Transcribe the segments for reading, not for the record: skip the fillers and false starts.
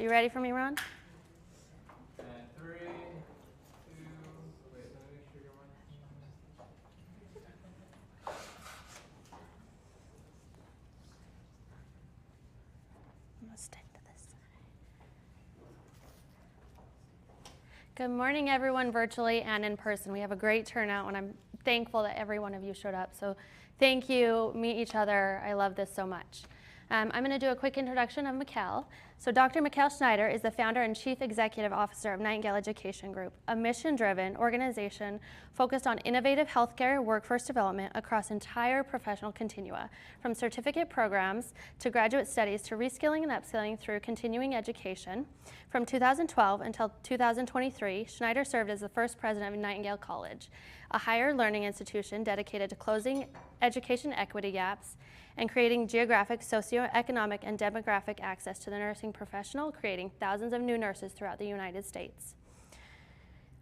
You ready for me, Ron? And 3, 2, wait, let me make sure you're on. I'm going to stick to this side. Good morning, everyone, virtually and in person. We have a great turnout, and I'm thankful that every one of you showed up. So thank you. Meet each other. I love this so much. I'm going to do a quick introduction of Mikhail. So Dr. Mikhail Shneyder is the founder and chief executive officer of Nightingale Education Group, a mission-driven organization focused on innovative healthcare workforce development across entire professional continua, from certificate programs to graduate studies to reskilling and upskilling through continuing education. From 2012 until 2023, Shneyder served as the first president of Nightingale College, a higher learning institution dedicated to closing education equity gaps and creating geographic, socioeconomic, and demographic access to the nursing professional, creating thousands of new nurses throughout the United States.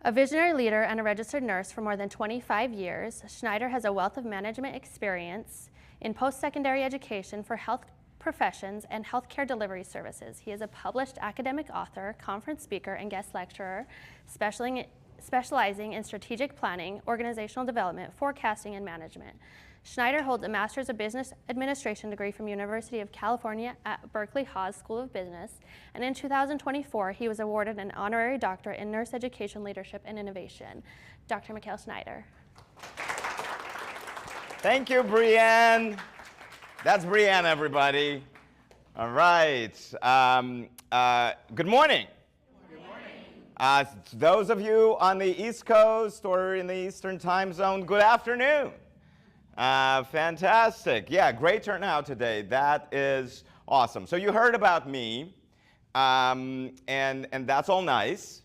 A visionary leader and a registered nurse for more than 25 years, Shneyder has a wealth of management experience in post-secondary education for health professions and healthcare delivery services. He is a published academic author, conference speaker, and guest lecturer, specializing in strategic planning, organizational development, forecasting, and management. Shneyder holds a Master's of Business Administration degree from University of California at Berkeley Haas School of Business, and in 2024, he was awarded an honorary doctorate in nurse education, leadership, and innovation. Dr. Mikhail Shneyder. Thank you, Brianne. That's Brianne, everybody. All right. Good morning. Good morning. To those of you on the East Coast or in the Eastern time zone, good afternoon. Fantastic. Yeah, great turnout today. That is awesome. So you heard about me, and that's all nice.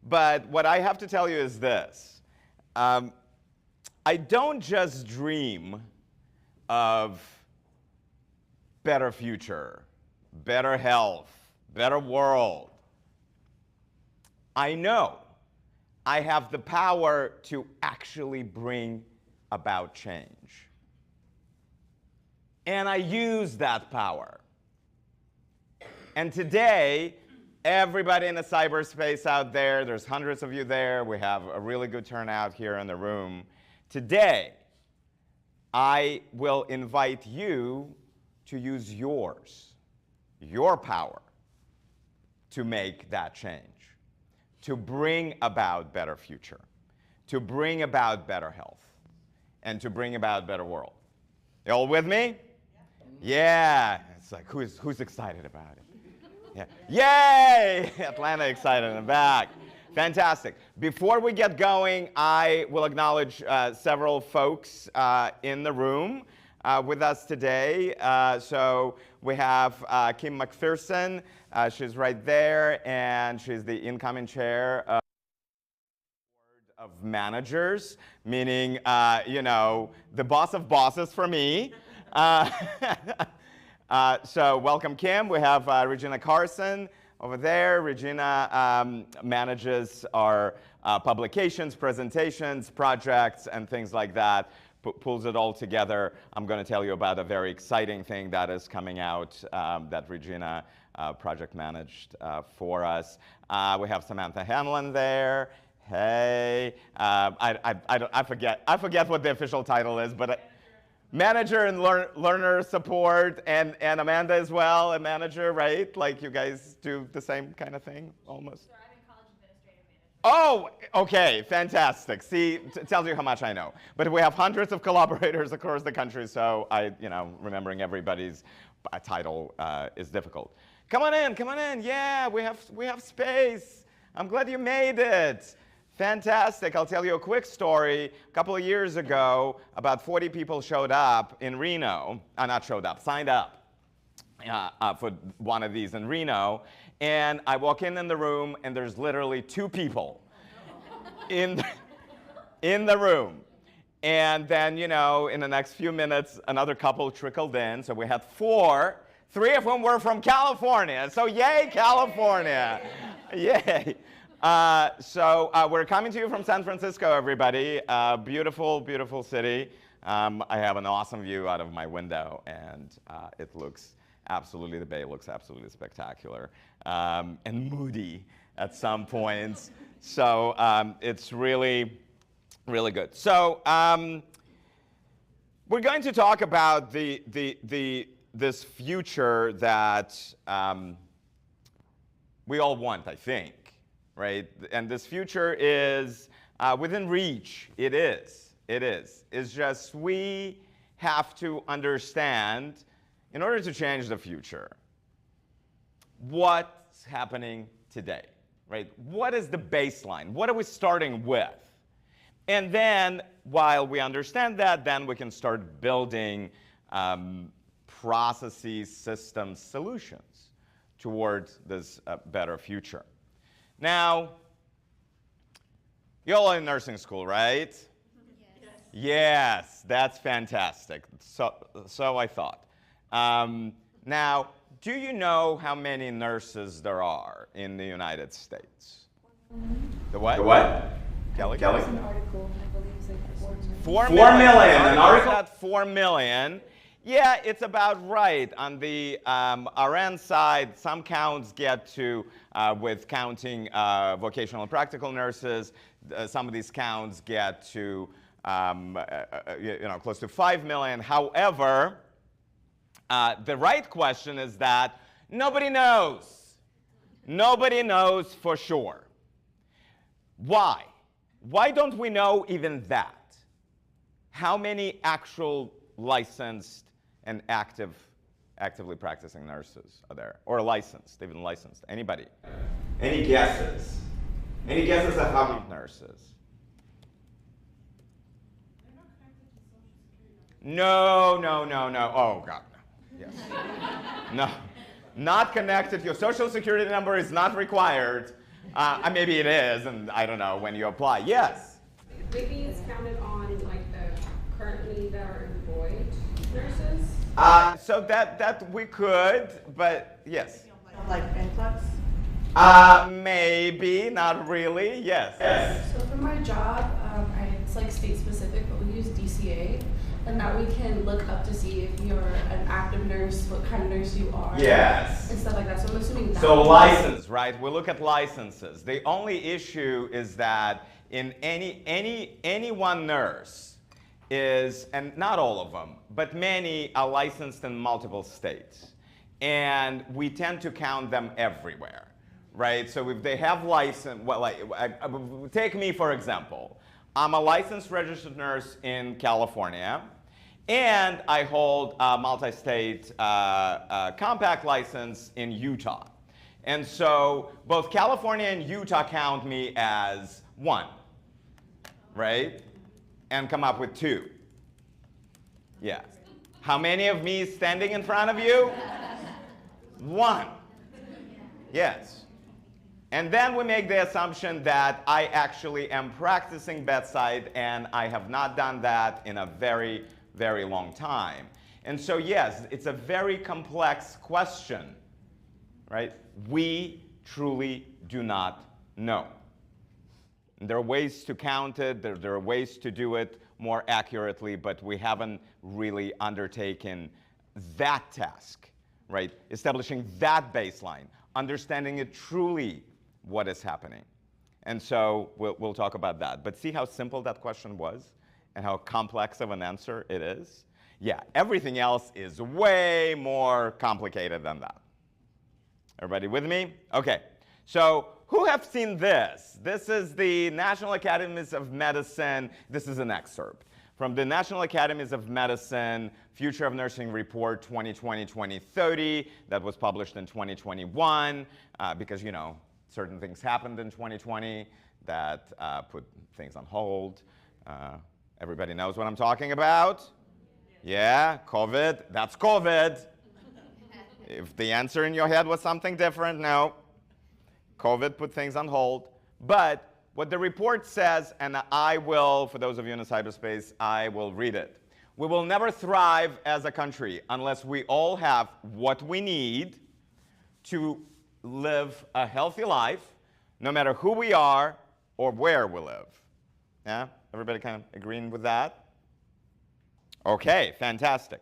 But what I have to tell you is this. I don't just dream of better future, better health, better world. I know I have the power to actually bring about change. And I use that power. And today, everybody in the cyberspace out there, there's hundreds of you there, we have a really good turnout here in the room. Today, I will invite you to use yours, your power, to make that change, to bring about better future, to bring about better health, and to bring about a better world. You all with me? Yeah. It's like, who's excited about it? Yeah. Yay! Atlanta excited in the back. Fantastic. Before we get going, I will acknowledge several folks in the room with us today. So we have Kim McPherson. She's right there, and she's the incoming chair of managers, meaning, the boss of bosses for me. So welcome, Kim. We have Regina Carson over there. Regina manages our publications, presentations, projects, and things like that, pulls it all together. I'm going to tell you about a very exciting thing that is coming out that Regina project managed for us. We have Samantha Hanlon there. Hey, I forget what the official title is, but manager and learner support, and Amanda as well, a manager, right? Like you guys do the same kind of thing, almost. So I'm in college administrative management. Oh, okay, fantastic. See, tells you how much I know. But we have hundreds of collaborators across the country, so remembering everybody's title is difficult. Come on in. Yeah, we have space. I'm glad you made it. Fantastic. I'll tell you a quick story. A couple of years ago, about 40 people showed up in Reno. Signed up for one of these in Reno. And I walk in the room, and there's literally 2 people in the room. And then, in the next few minutes, another couple trickled in. So we had 4, 3 of whom were from California. So yay, California. Yay. So we're coming to you from San Francisco, everybody. Beautiful, beautiful city. I have an awesome view out of my window, and it looks absolutely, the bay looks absolutely spectacular and moody at some points. So it's really, really good. So we're going to talk about this future that we all want, I think, right? And this future is within reach. It is. It is. It's just we have to understand, in order to change the future, what's happening today, right? What is the baseline? What are we starting with? And then, while we understand that, then we can start building processes, systems, solutions towards this better future. Now, you're all in nursing school, right? Yes. Yes, that's fantastic. So I thought. Now, do you know how many nurses there are in the United States? The what? The what? Kelly? Kelly? An article, I believe, is like 4 million. 4 4 million, an An article? at 4 million. Yeah, it's about right. On the RN side, some counts get to, with counting vocational and practical nurses, some of these counts get to close to 5 million. However, the right question is that nobody knows. Nobody knows for sure. Why? Why don't we know even that? How many actual licensed and actively practicing nurses are there? Or licensed, even licensed? Anybody? Any guesses? Any guesses at how many? Nurses. No. Oh, God, no. Yes. No. Not connected. Your social security number is not required. Maybe it is, and I don't know when you apply. Yes? Maybe it's counted on like the currently that are employed nurses. So that we could, but yes. Like influx? Maybe, not really. Yes. So for my job, it's like state specific, but we use DCA, and that we can look up to see if you're an active nurse, what kind of nurse you are, Yes. and stuff like that. So I'm assuming that. So license, right? We look at licenses. The only issue is that in any one nurse is, and not all of them, but many are licensed in multiple states, and we tend to count them everywhere. Right, so if they have license, well, like, take me for example. I'm a licensed registered nurse in California, and I hold a multi-state compact license in Utah. And so both California and Utah count me as one, right? And come up with two. Yeah. How many of me is standing in front of you? One. Yes. And then we make the assumption that I actually am practicing bedside, and I have not done that in a very, very long time. And so yes, it's a very complex question, right? We truly do not know. And there are ways to count it, there are ways to do it more accurately, but we haven't really undertaken that task, right? Establishing that baseline, understanding it truly what is happening. And so we'll talk about that. But see how simple that question was and how complex of an answer it is? Yeah, everything else is way more complicated than that. Everybody with me? Okay, so who have seen this? This is the National Academies of Medicine. This is an excerpt from the National Academies of Medicine Future of Nursing Report 2020-2030 that was published in 2021 because, you know, certain things happened in 2020 that put things on hold. Everybody knows what I'm talking about? Yeah, COVID. That's COVID. If the answer in your head was something different, no. COVID put things on hold. But what the report says, and I will, for those of you in the cyberspace, I will read it. We will never thrive as a country unless we all have what we need to live a healthy life, no matter who we are or where we live. Yeah? Everybody kind of agreeing with that? Okay, fantastic.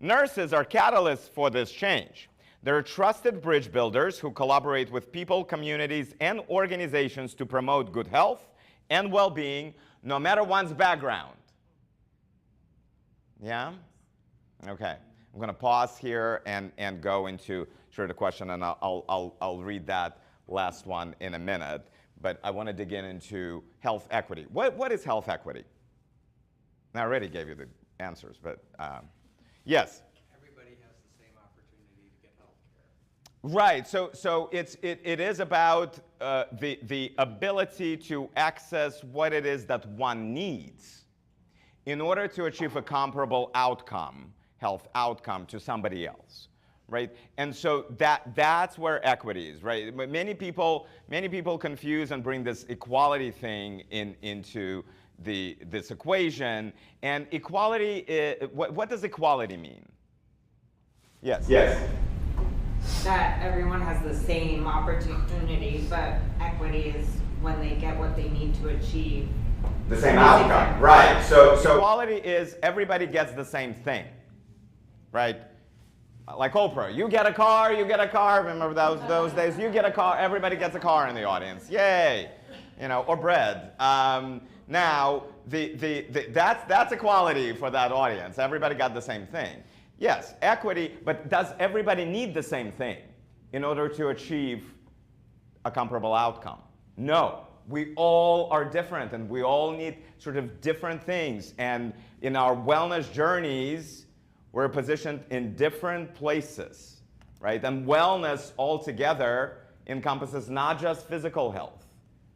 Nurses are catalysts for this change. They're trusted bridge builders who collaborate with people, communities, and organizations to promote good health and well-being, no matter one's background. Yeah? Okay. I'm going to pause here and go into the question, and I'll read that last one in a minute. But I want to dig into health equity. What is health equity? I already gave you the answers, but yes. Everybody has the same opportunity to get health care. Right. So it is about the ability to access what it is that one needs in order to achieve a comparable outcome, health outcome, to somebody else. Right? And so that's where equity is, right? Many people confuse and bring this equality thing into this equation. And equality, what does equality mean? Yes. Yes. That everyone has the same opportunity, but equity is when they get what they need to achieve. The same outcome, right? So Equality is everybody gets the same thing, right? Like Oprah, you get a car, you get a car. Remember those days? You get a car, everybody gets a car in the audience. Yay! You know, or bread. Now, that's equality for that audience. Everybody got the same thing. Yes, equity, but does everybody need the same thing in order to achieve a comparable outcome? No. We all are different, and we all need sort of different things. And in our wellness journeys, we're positioned in different places, right? And wellness altogether encompasses not just physical health,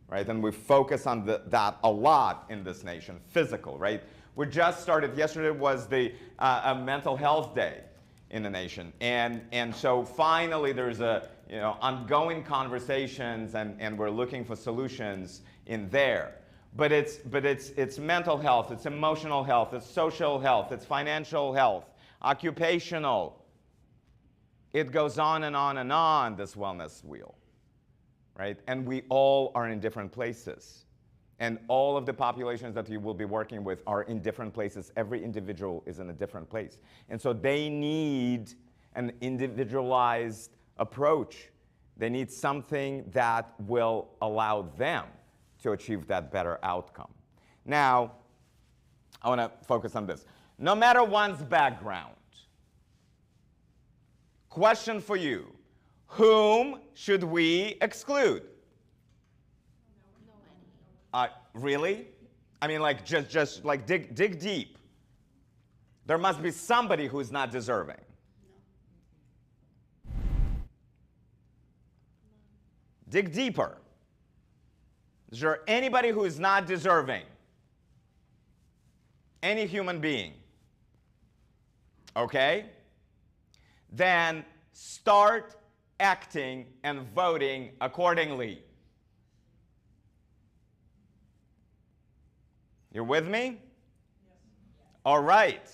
right? And we focus on that a lot in this nation, physical, right? We just started, yesterday was the mental health day in the nation. And so finally there's ongoing conversations, and we're looking for solutions in there. But it's mental health, it's emotional health, it's social health, it's financial health, occupational. It goes on and on and on, this wellness wheel, right? And we all are in different places. And all of the populations that you will be working with are in different places. Every individual is in a different place. And so they need an individualized approach. They need something that will allow them to achieve that better outcome. Now, I want to focus on this. No matter one's background, question for you, whom should we exclude? Really? I mean, like, just like dig deep. There must be somebody who's not deserving. Dig deeper. Is there anybody who is not deserving? Any human being? Okay? Then start acting and voting accordingly. You're with me? Yes. All right.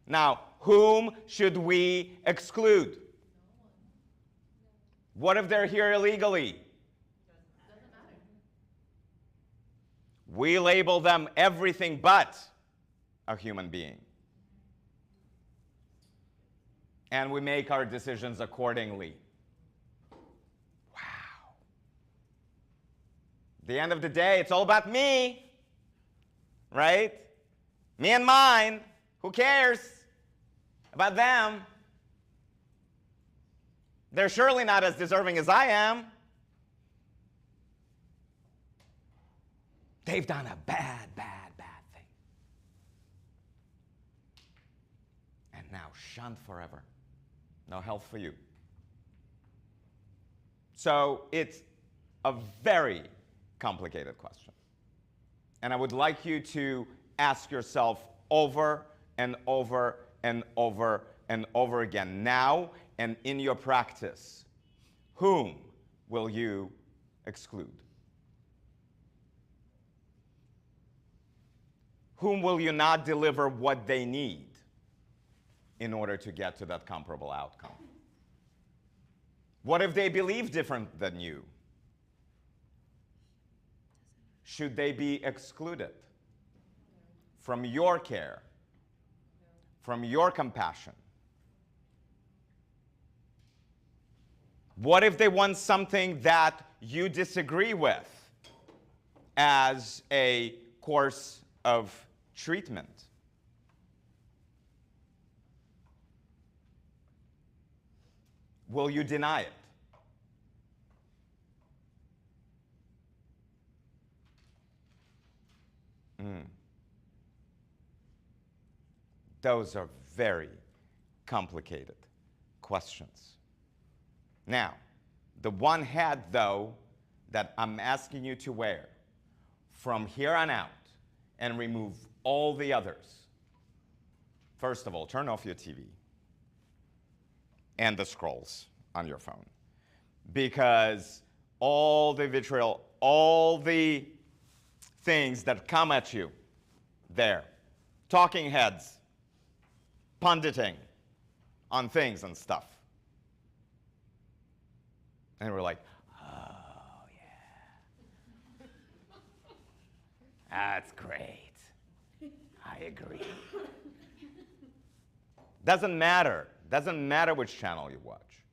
Now, whom should we exclude? What if they're here illegally? Doesn't matter. We label them everything but a human being. And we make our decisions accordingly. Wow. At the end of the day, it's all about me. Right? Me and mine. Who cares about them? They're surely not as deserving as I am. They've done a bad thing. And now shunned forever. No health for you. So it's a very complicated question. And I would like you to ask yourself over and over and over and over again, now and in your practice, whom will you exclude? Whom will you not deliver what they need in order to get to that comparable outcome? What if they believe different than you? Should they be excluded from your care, from your compassion? What if they want something that you disagree with as a course of treatment? Will you deny it? Those are very complicated questions. Now, the one hat, though, that I'm asking you to wear from here on out and remove all the others. First of all, turn off your TV and the scrolls on your phone, because all the vitriol, all the things that come at you there, talking heads, punditing on things and stuff. And we're like, oh, yeah. That's great. I agree. Doesn't matter. Doesn't matter which channel you watch.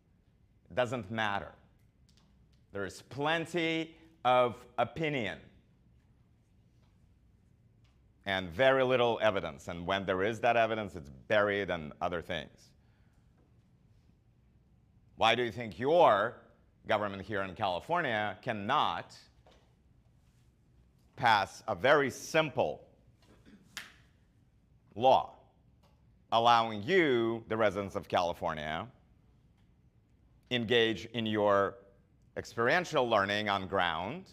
It doesn't matter. There is plenty of opinion and very little evidence. And when there is that evidence, it's buried in other things. Why do you think your government here in California cannot pass a very simple law allowing you, the residents of California, engage in your experiential learning on ground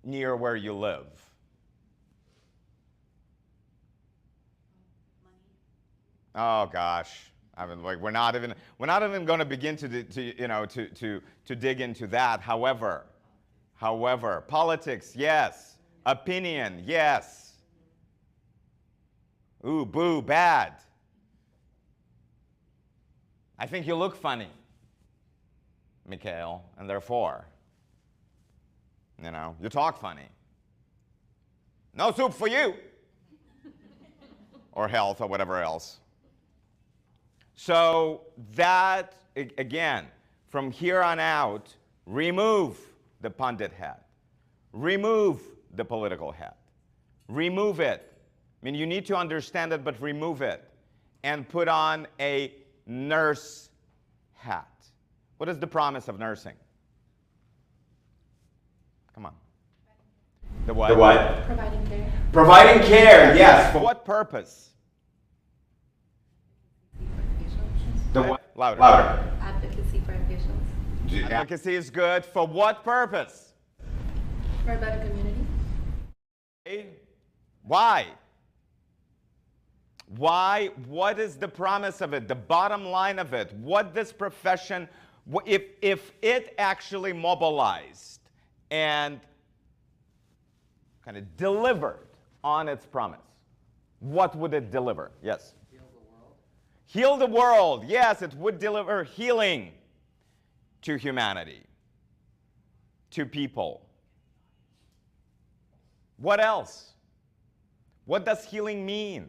near where you live? Oh gosh, I mean, like we're not even going to begin to dig into that. However, politics, yes. Opinion, yes. Ooh, boo, bad. I think you look funny, Mikhail, and therefore, you talk funny. No soup for you. Or health or whatever else. So that, again, from here on out, remove the pundit hat. Remove the political hat. Remove it. I mean, you need to understand it, but remove it. And put on a nurse hat. What is the promise of nursing? Come on. The what? The what? Providing care. Providing care, yes. For what purpose? The what? Louder. Louder. Advocacy for patients. Advocacy is good. For what purpose? For a better community. Why? Why? What is the promise of it? The bottom line of it? What this profession, if it actually mobilized and kind of delivered on its promise, what would it deliver? Yes? Heal the world. Heal the world. Yes, it would deliver healing to humanity, to people. What else? What does healing mean?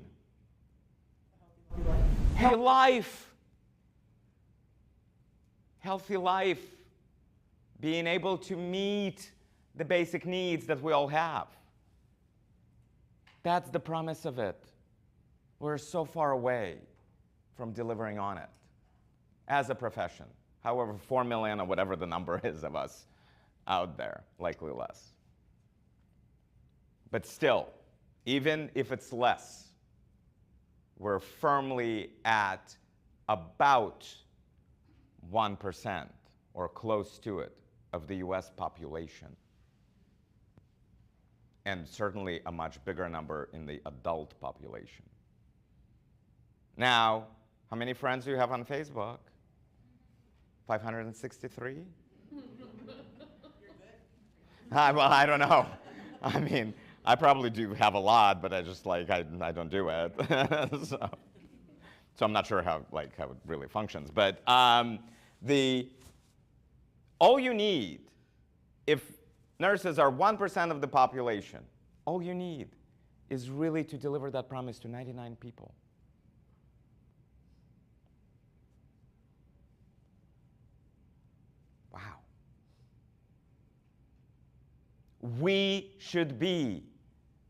Healthy life. Healthy life. Being able to meet the basic needs that we all have. That's the promise of it. We're so far away from delivering on it as a profession. However, 4 million or whatever the number is of us out there, likely less. But still, even if it's less, we're firmly at about 1% or close to it of the US population. And certainly a much bigger number in the adult population. Now, how many friends do you have on Facebook? 563? Well, I don't know. I mean, I probably do have a lot, but I just I don't do it. So I'm not sure how it really functions. But all you need, if nurses are 1% of the population, all you need is really to deliver that promise to 99 people. Wow. We should be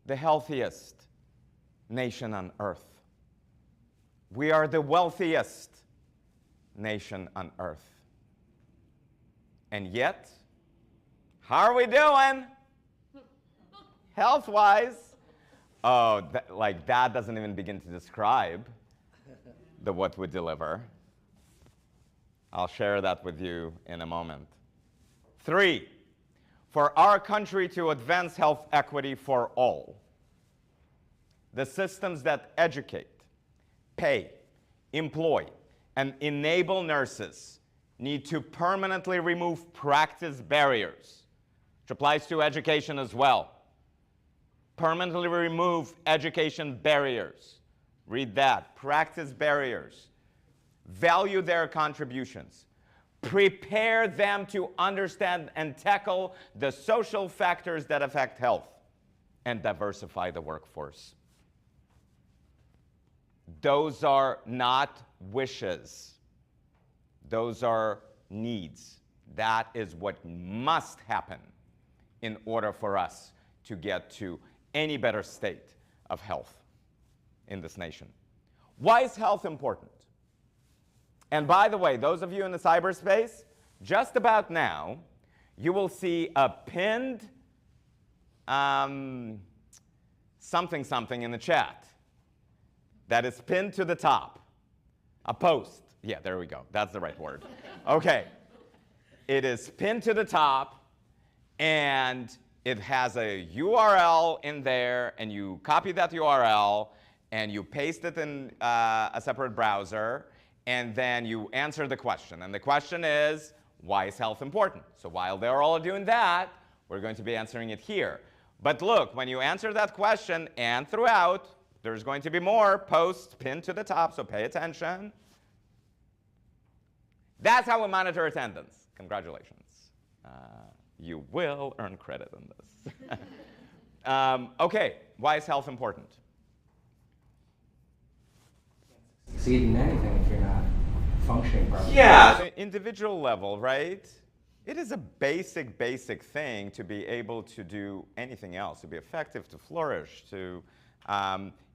the healthiest nation on earth. We are the wealthiest nation on earth. And yet, how are we doing health-wise? Oh, that doesn't even begin to describe what we deliver. I'll share that with you in a moment. 3, for our country to advance health equity for all, the systems that educate, pay, employ, and enable nurses need to permanently remove practice barriers, which applies to education as well. Permanently remove education barriers. Read that. Practice barriers. Value their contributions. Prepare them to understand and tackle the social factors that affect health, and diversify the workforce. Those are not wishes. Those are needs. That is what must happen in order for us to get to any better state of health in this nation. Why is health important? And by the way, those of you in the cyberspace, just about now, you will see a pinned something something in the chat that is pinned to the top. A post. Yeah, there we go. That's the right word. Okay. It is pinned to the top, and it has a URL in there, and you copy that URL, and you paste it in a separate browser, and then you answer the question. And the question is, why is health important? So while they're all doing that, we're going to be answering it here. But look, when you answer that question and throughout, there's going to be more posts pinned to the top, so pay attention. That's how we monitor attendance. Congratulations. You will earn credit on this. Okay, why is health important? Succeed in anything if you're not functioning properly. Yeah, so individual level, right? It is a basic thing to be able to do anything else, to be effective, to flourish, to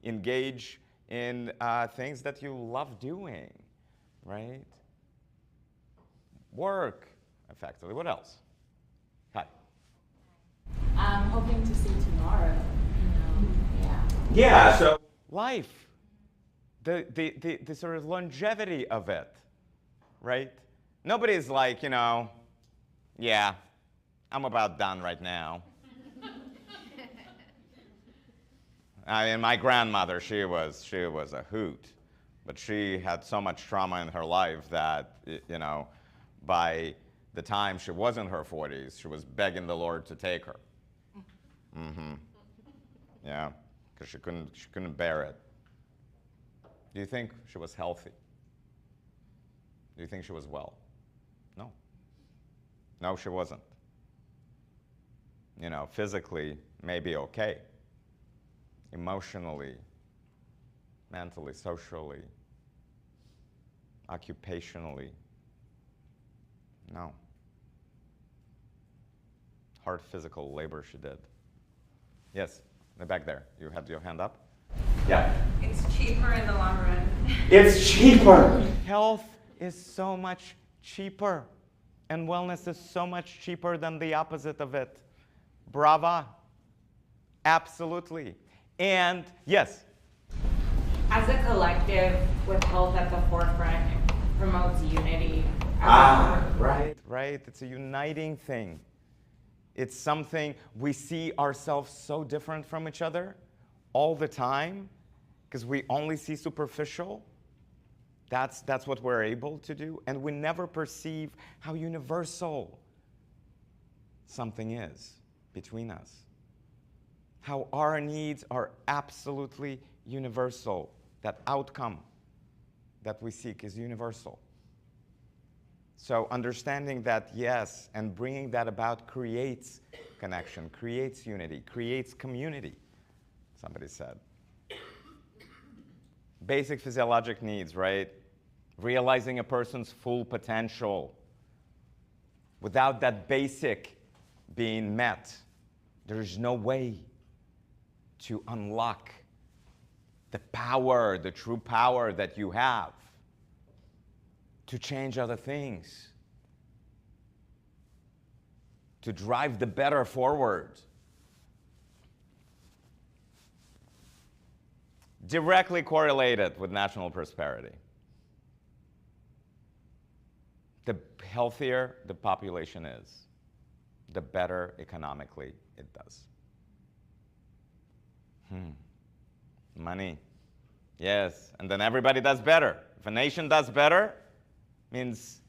engage in things that you love doing, right? Work effectively. What else? Hi. I'm hoping to see tomorrow. Yeah, so life, the sort of longevity of it, right? Nobody's like, yeah, I'm about done right now. I mean, my grandmother, she was a hoot, but she had so much trauma in her life that, by the time she was in her 40s, she was begging the Lord to take her. Yeah, because she couldn't bear it. Do you think she was healthy? Do you think she was well? No. No, she wasn't. Physically, maybe okay. Emotionally, mentally, socially, occupationally, no. Hard physical labor she did. Yes, in the back there. You had your hand up? Yeah. It's cheaper in the long run. It's cheaper. Health is so much cheaper, and wellness is so much cheaper than the opposite of it. Brava. Absolutely. And yes? As a collective with health at the forefront, it promotes unity. Right. It's a uniting thing. It's something we see ourselves so different from each other all the time because we only see superficial. That's what we're able to do. And we never perceive how universal something is between us. How our needs are absolutely universal. That outcome that we seek is universal. So understanding that, yes, and bringing that about creates connection, creates unity, creates community. somebody said. Basic physiologic needs, right? Realizing a person's full potential. Without that basic being met, there is no way to unlock the power, the true power that you have to change other things, to drive the better forward. Directly correlated with national prosperity. The healthier the population is, the better economically it does. Money. Yes, and then everybody does better. If a nation does better, means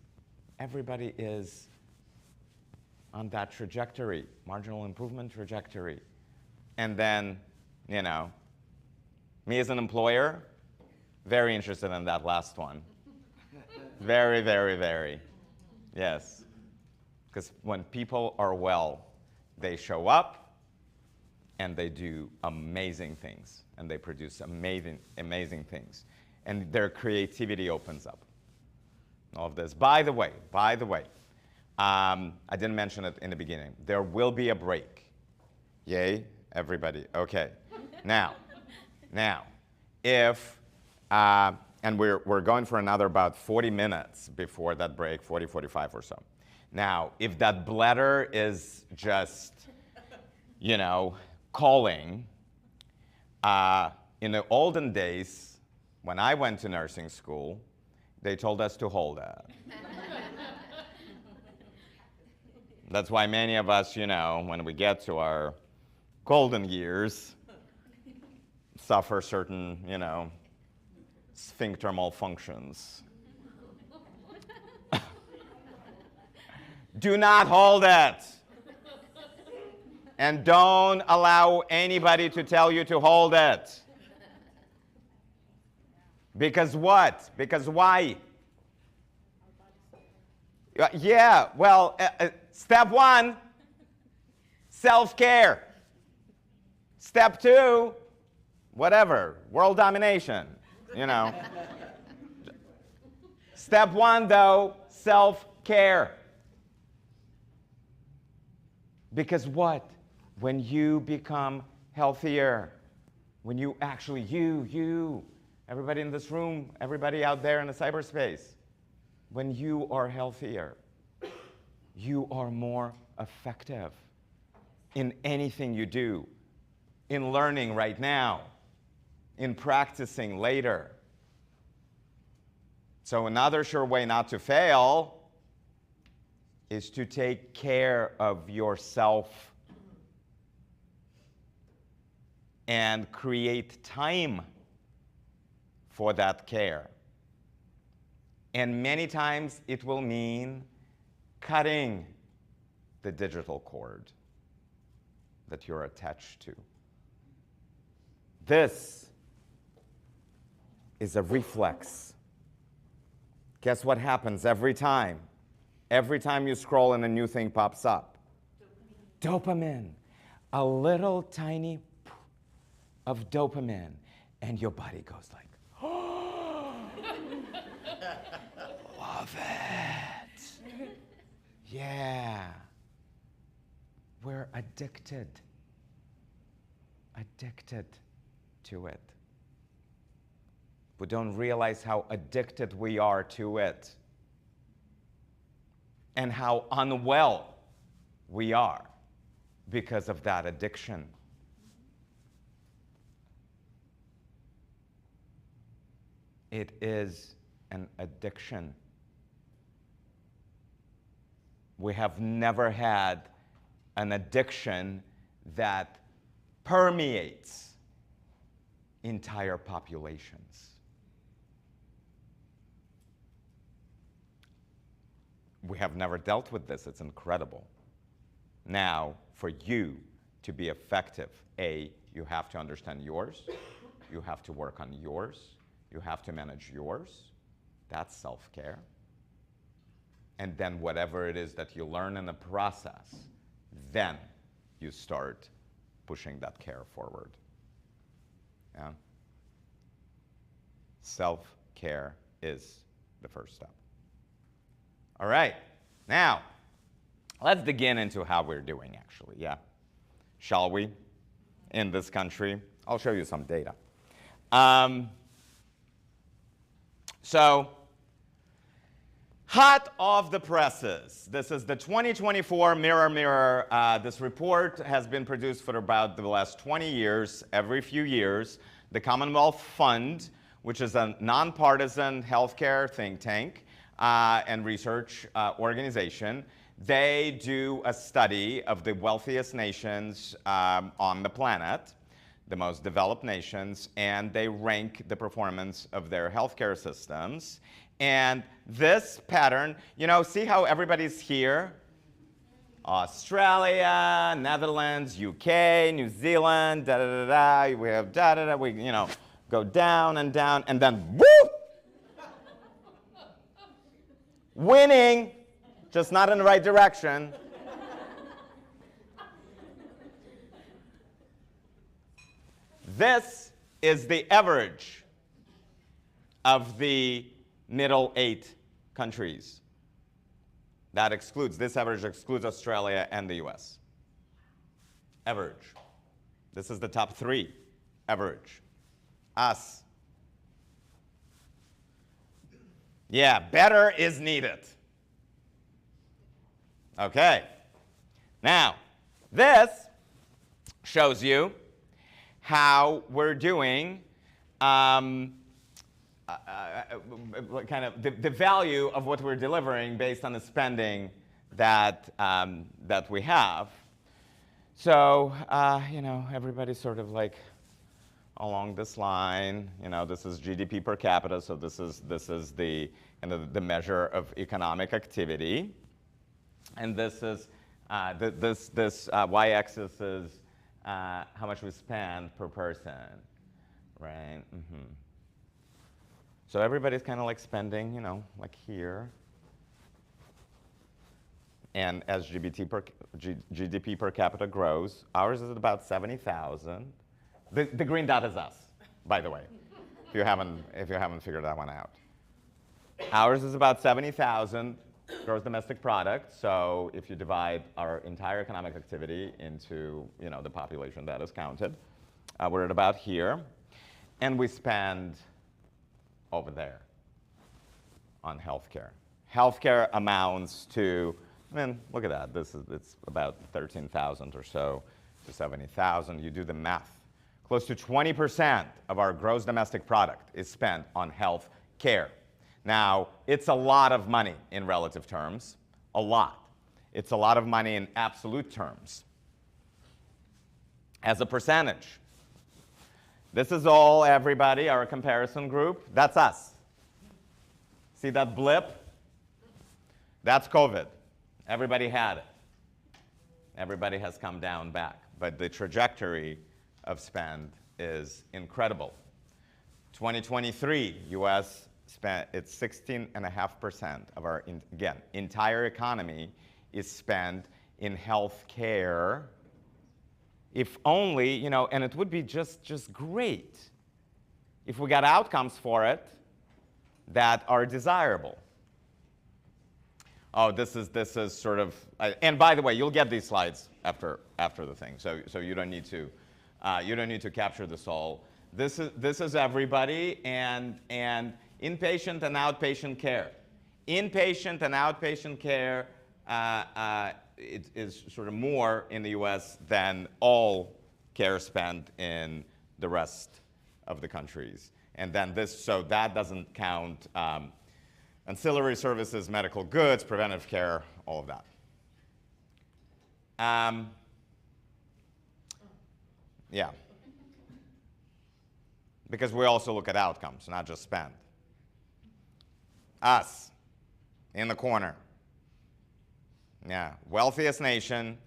everybody is on that trajectory, marginal improvement trajectory. And then, you know, me as an employer, very interested in that last one. Very, very, very. Yes. Because when people are well, they show up and they do amazing things. And they produce amazing, amazing things. And their creativity opens up. All of this. By the way, I didn't mention it in the beginning. There will be a break. Yay, everybody. Okay. Now, if, and we're going for another about 40 minutes before that break, 40, 45 or so. Now, if that bladder is just, you know, calling, in the olden days, when I went to nursing school, they told us to hold it. That's why many of us, you know, when we get to our golden years, suffer certain, you know, sphincter malfunctions. Do not hold it. And don't allow anybody to tell you to hold it. Because what? Because why? Yeah, well, step one, self-care. Step two, whatever, world domination, you know. Step one, though, self-care. Because what? When you become healthier, when you actually, everybody in this room, everybody out there in the cyberspace, when you are healthier, you are more effective in anything you do, in learning right now, in practicing later. So another sure way not to fail is to take care of yourself and create time for that care. And many times it will mean cutting the digital cord that you're attached to. This is a reflex. Guess what happens every time? Every time you scroll and a new thing pops up. Dopamine. A little tiny of dopamine. And your body goes like, oh, love it. Yeah. We're addicted to it. We don't realize how addicted we are to it and how unwell we are because of that addiction. It is an addiction. We have never had an addiction that permeates entire populations. We have never dealt with this. It's incredible. Now, for you to be effective, A, you have to understand yours. You have to work on yours. You have to manage yours. That's self-care. And then whatever it is that you learn in the process, then you start pushing that care forward. Yeah? Self-care is the first step. All right. Now, let's dig into how we're doing, actually, yeah? Shall we? In this country. I'll show you some data. So, hot off the presses. This is the 2024 Mirror. This report has been produced for about the last 20 years, every few years. The Commonwealth Fund, which is a nonpartisan healthcare think tank and research organization, they do a study of the wealthiest nations on the planet, the most developed nations, and they rank the performance of their healthcare systems. And this pattern, you know, see how everybody's here? Australia, Netherlands, UK, New Zealand, da da da da. We have da da da. We, you know, go down, and then woo! Winning, just not in the right direction. This is the average of the middle 8 countries. That excludes, this average excludes Australia and the US. Average. This is the top 3 average. Us. Yeah, better is needed. Okay. Now, this shows you how we're doing kind of the value of what we're delivering based on the spending that, that we have. So, you know, everybody's sort of like along this line. You know, this is GDP per capita, so this is the, the measure of economic activity. And this is, this y-axis is how much we spend per person, right? Mm-hmm. So everybody's kind of like spending, you know, like here. And as GDP per capita grows, ours is at about 70,000. The green dot is us, by the way, if you haven't figured that one out. Ours is about 70,000 gross domestic product. So if you divide our entire economic activity into, you know, the population that is counted, we're at about here, and we spend over there on healthcare. Healthcare amounts to, I mean, look at that. It's about 13,000 or so to 70,000. You do the math. Close to 20% of our gross domestic product is spent on health care. Now, it's a lot of money in relative terms, a lot. It's a lot of money in absolute terms. As a percentage, this is all everybody, our comparison group. That's us. See that blip? That's COVID. Everybody had it. Everybody has come down back. But the trajectory of spend is incredible. 2023, US spent, it's 16.5% of our, again, entire economy is spent in health care. If only, you know, and it would be just great if we got outcomes for it that are desirable. Oh, this is sort of, and by the way, you'll get these slides after the thing, so you don't need to capture this all. This is everybody, and inpatient and outpatient care. Inpatient and outpatient care it is sort of more in the US than all care spent in the rest of the countries. And then so that doesn't count ancillary services, medical goods, preventive care, all of that. Yeah. Because we also look at outcomes, not just spend. Us, in the corner. Yeah, wealthiest nation,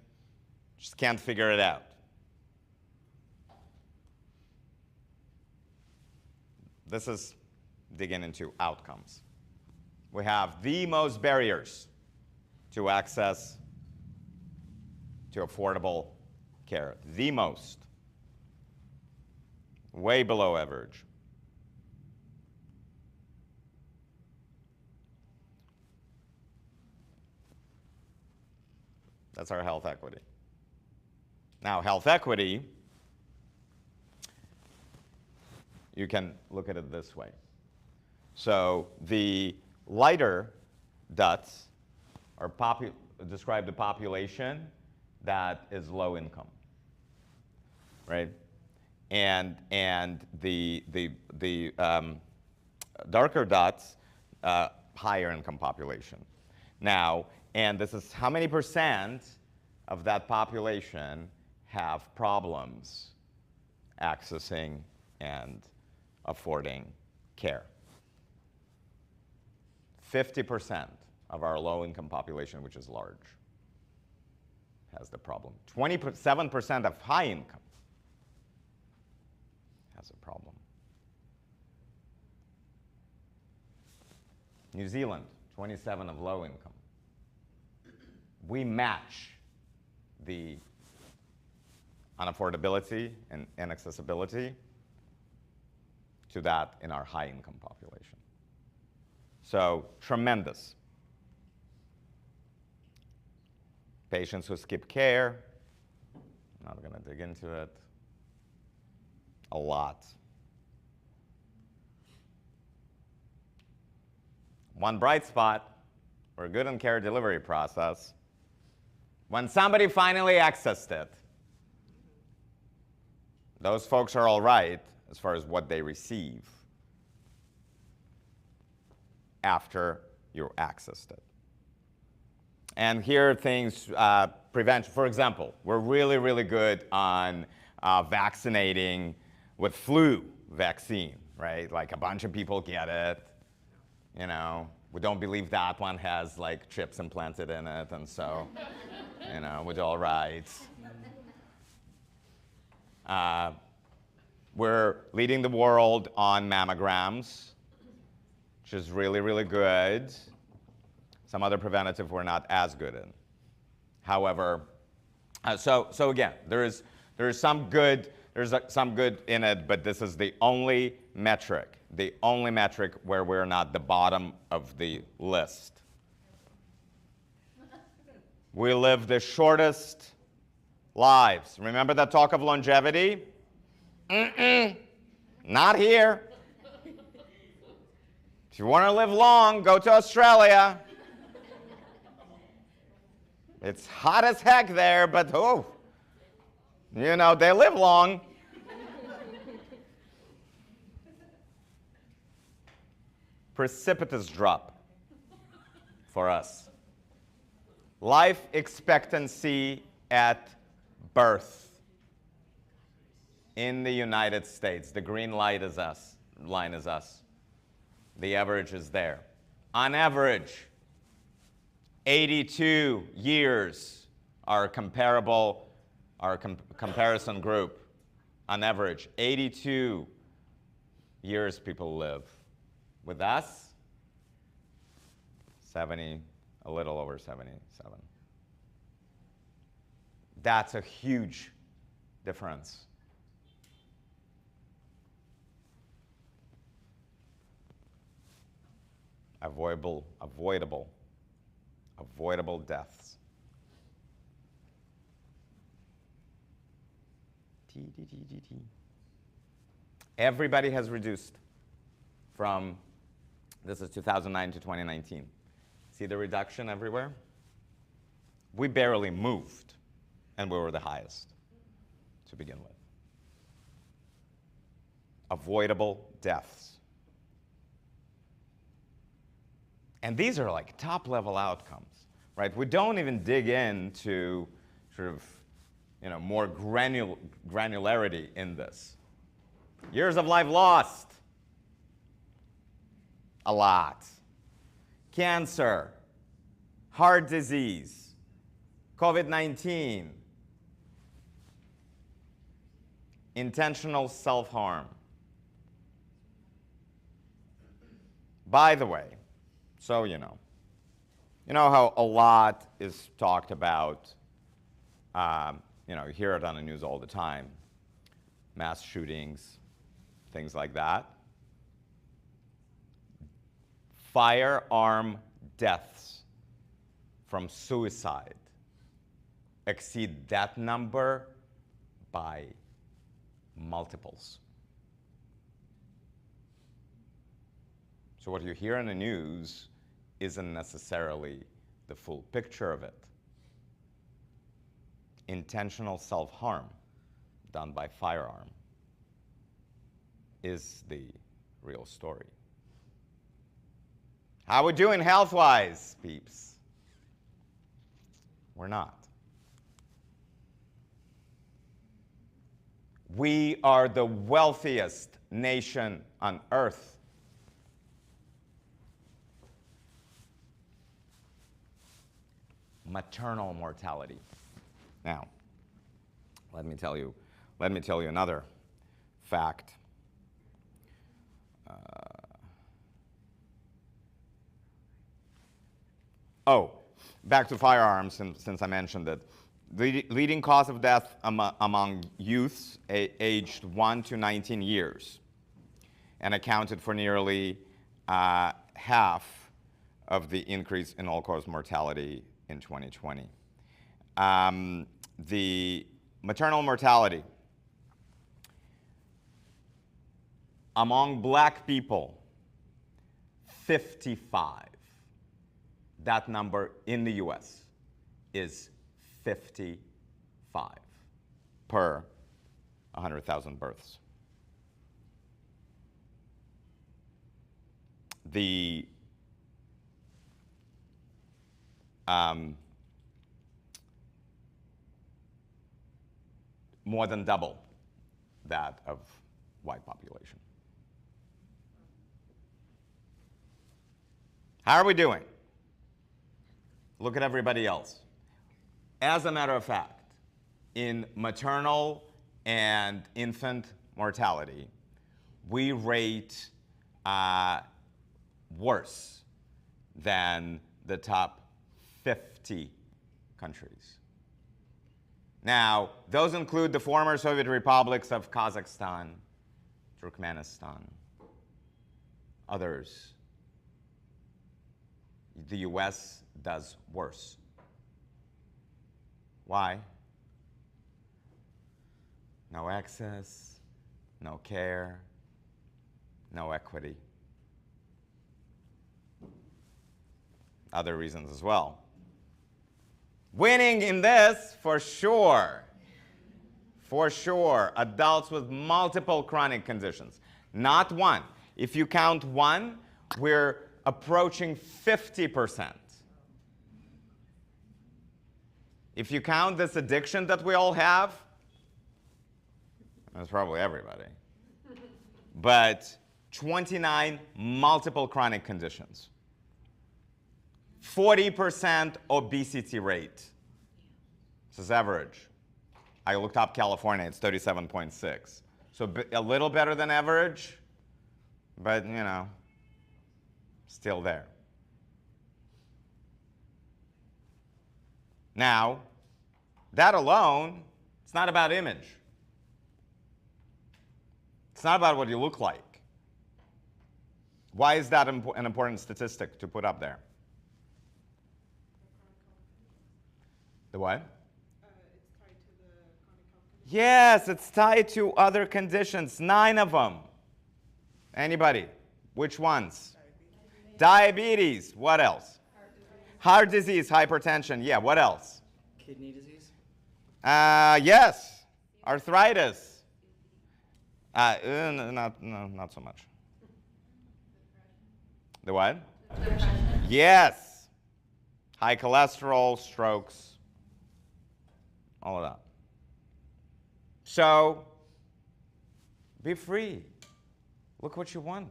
just can't figure it out. This is digging into outcomes. We have the most barriers to access to affordable care, the most. Way below average. That's our health equity. Now, health equity, you can look at it this way. So the lighter dots are describe the population that is low income, right? And the darker dots, higher income population. Now, and this is how many percent of that population have problems accessing and affording care. 50% of our low-income population, which is large, has the problem. 27% of high income has a problem. New Zealand, 27 of low income. We match the unaffordability and inaccessibility to that in our high income population. So tremendous. Patients who skip care, I'm not going to dig into it. A lot. One bright spot, we're good in care delivery process. When somebody finally accessed it, those folks are all right as far as what they receive after you accessed it. And here are things, prevention. For example, we're really, really good on vaccinating with flu vaccine, right? Like a bunch of people get it. You know, we don't believe that one has like chips implanted in it, and so, you know, we're all right. We're leading the world on mammograms, which is really, really good. Some other preventative we're not as good in. However, so again, there's some good in it, but this is the only metric where we're not the bottom of the list. We live the shortest lives. Remember that talk of longevity? Not here. If you want to live long, go to Australia. It's hot as heck there, but oh, you know, they live long. Precipitous drop for us. Life expectancy at birth in the United States. The green line is us. The average is there. On average, 82 years are comparison group. On average, 82 years people live. With us, 70, a little over 77. That's a huge difference. Avoidable deaths. Everybody has reduced from, this is 2009 to 2019. See the reduction everywhere? We barely moved, and we were the highest to begin with. Avoidable deaths. And these are like top-level outcomes, right? We don't even dig into sort of, you know, more granularity in this. Years of life lost. A lot. Cancer, heart disease, COVID-19, intentional self-harm. By the way, so you know how a lot is talked about, you know, you hear it on the news all the time, mass shootings, things like that. Firearm deaths from suicide exceed that number by multiples. So what you hear in the news isn't necessarily the full picture of it. Intentional self-harm done by firearm is the real story. How we doing health-wise, peeps? We're not. We are the wealthiest nation on earth. Maternal mortality. Now, let me tell you another fact. Back to firearms, since I mentioned it. The leading cause of death among youths aged 1 to 19 years, and accounted for nearly half of the increase in all-cause mortality in 2020. The maternal mortality among black people, 55. That number in the US is 55 per 100,000 births. The more than double that of white population. How are we doing? Look at everybody else. As a matter of fact, in maternal and infant mortality, we rate worse than the top 50 countries. Now, those include the former Soviet republics of Kazakhstan, Turkmenistan, others. The US does worse. Why? No access, no care, no equity. Other reasons as well. Winning in this, for sure. For sure, adults with multiple chronic conditions. Not one. If you count one, we're approaching 50%. If you count this addiction that we all have, that's probably everybody. But 29 multiple chronic conditions. 40% obesity rate. This is average. I looked up California, it's 37.6. So a little better than average, but you know, still there. Now, that alone, it's not about image. It's not about what you look like. Why is that an important statistic to put up there? The what? It's tied to the chronic health conditions. Yes, it's tied to other conditions, 9 of them. Anybody? Which ones? Diabetes. What else? Heart disease, hypertension. Yeah, what else? Kidney disease? Yes. Arthritis. Not so much. The what? Depression. Yes. High cholesterol, strokes, all of that. So, be free. Look what you want,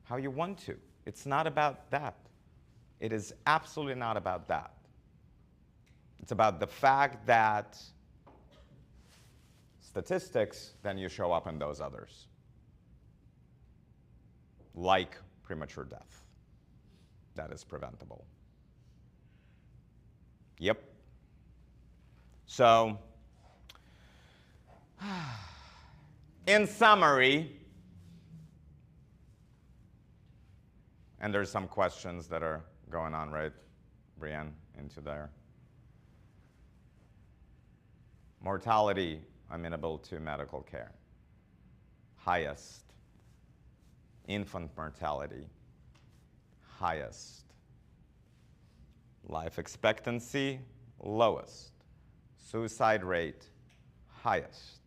how you want to. It's not about that. It is absolutely not about that. It's about the fact that statistics, then you show up in those others. Like premature death. That is preventable. Yep. So, in summary, And there's some questions that are going on, right, Brienne, into there. Mortality amenable to medical care. Highest. Infant mortality. Highest. Life expectancy, lowest. Suicide rate, highest.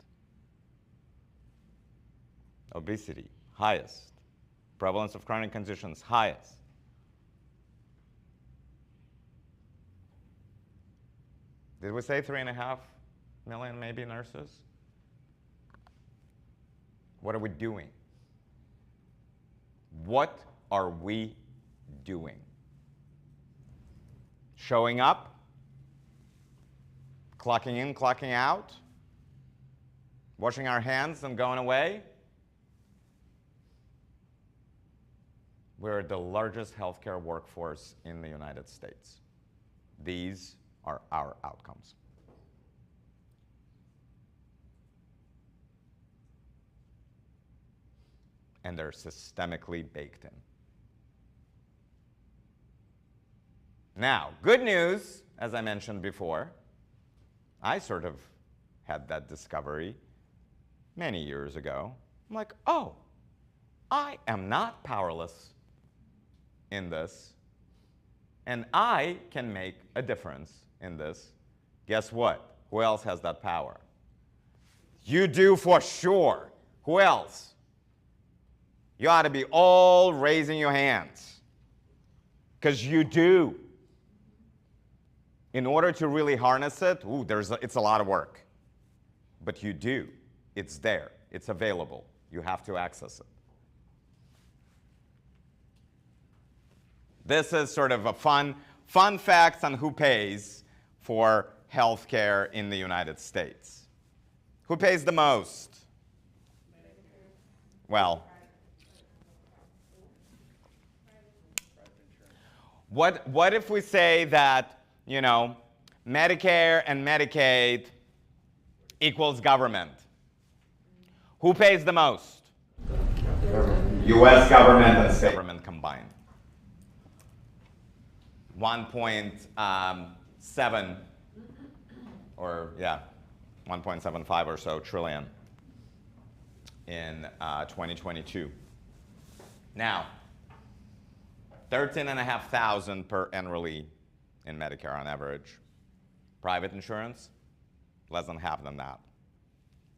Obesity, highest. Prevalence of chronic conditions, highest. Did we say 3.5 million maybe nurses? What are we doing? What are we doing? Showing up? Clocking in, clocking out? Washing our hands and going away? We're the largest healthcare workforce in the United States. These are our outcomes. And they're systemically baked in. Now, good news, as I mentioned before, I sort of had that discovery many years ago. I'm like, oh, I am not powerless in this, and I can make a difference in this. Guess what? Who else has that power? You do for sure. Who else? You ought to be all raising your hands, because you do. In order to really harness it, it's a lot of work. But you do. It's there. It's available. You have to access it. This is sort of a fun facts on who pays for healthcare in the United States. Who pays the most? Well, what if we say that, you know, Medicare and Medicaid equals government? Who pays the most? U.S. government and state government combined. 1.7 or 1.75 or so trillion in 2022. Now, 13,500 per enrollee in Medicare on average. Private insurance, less than half than that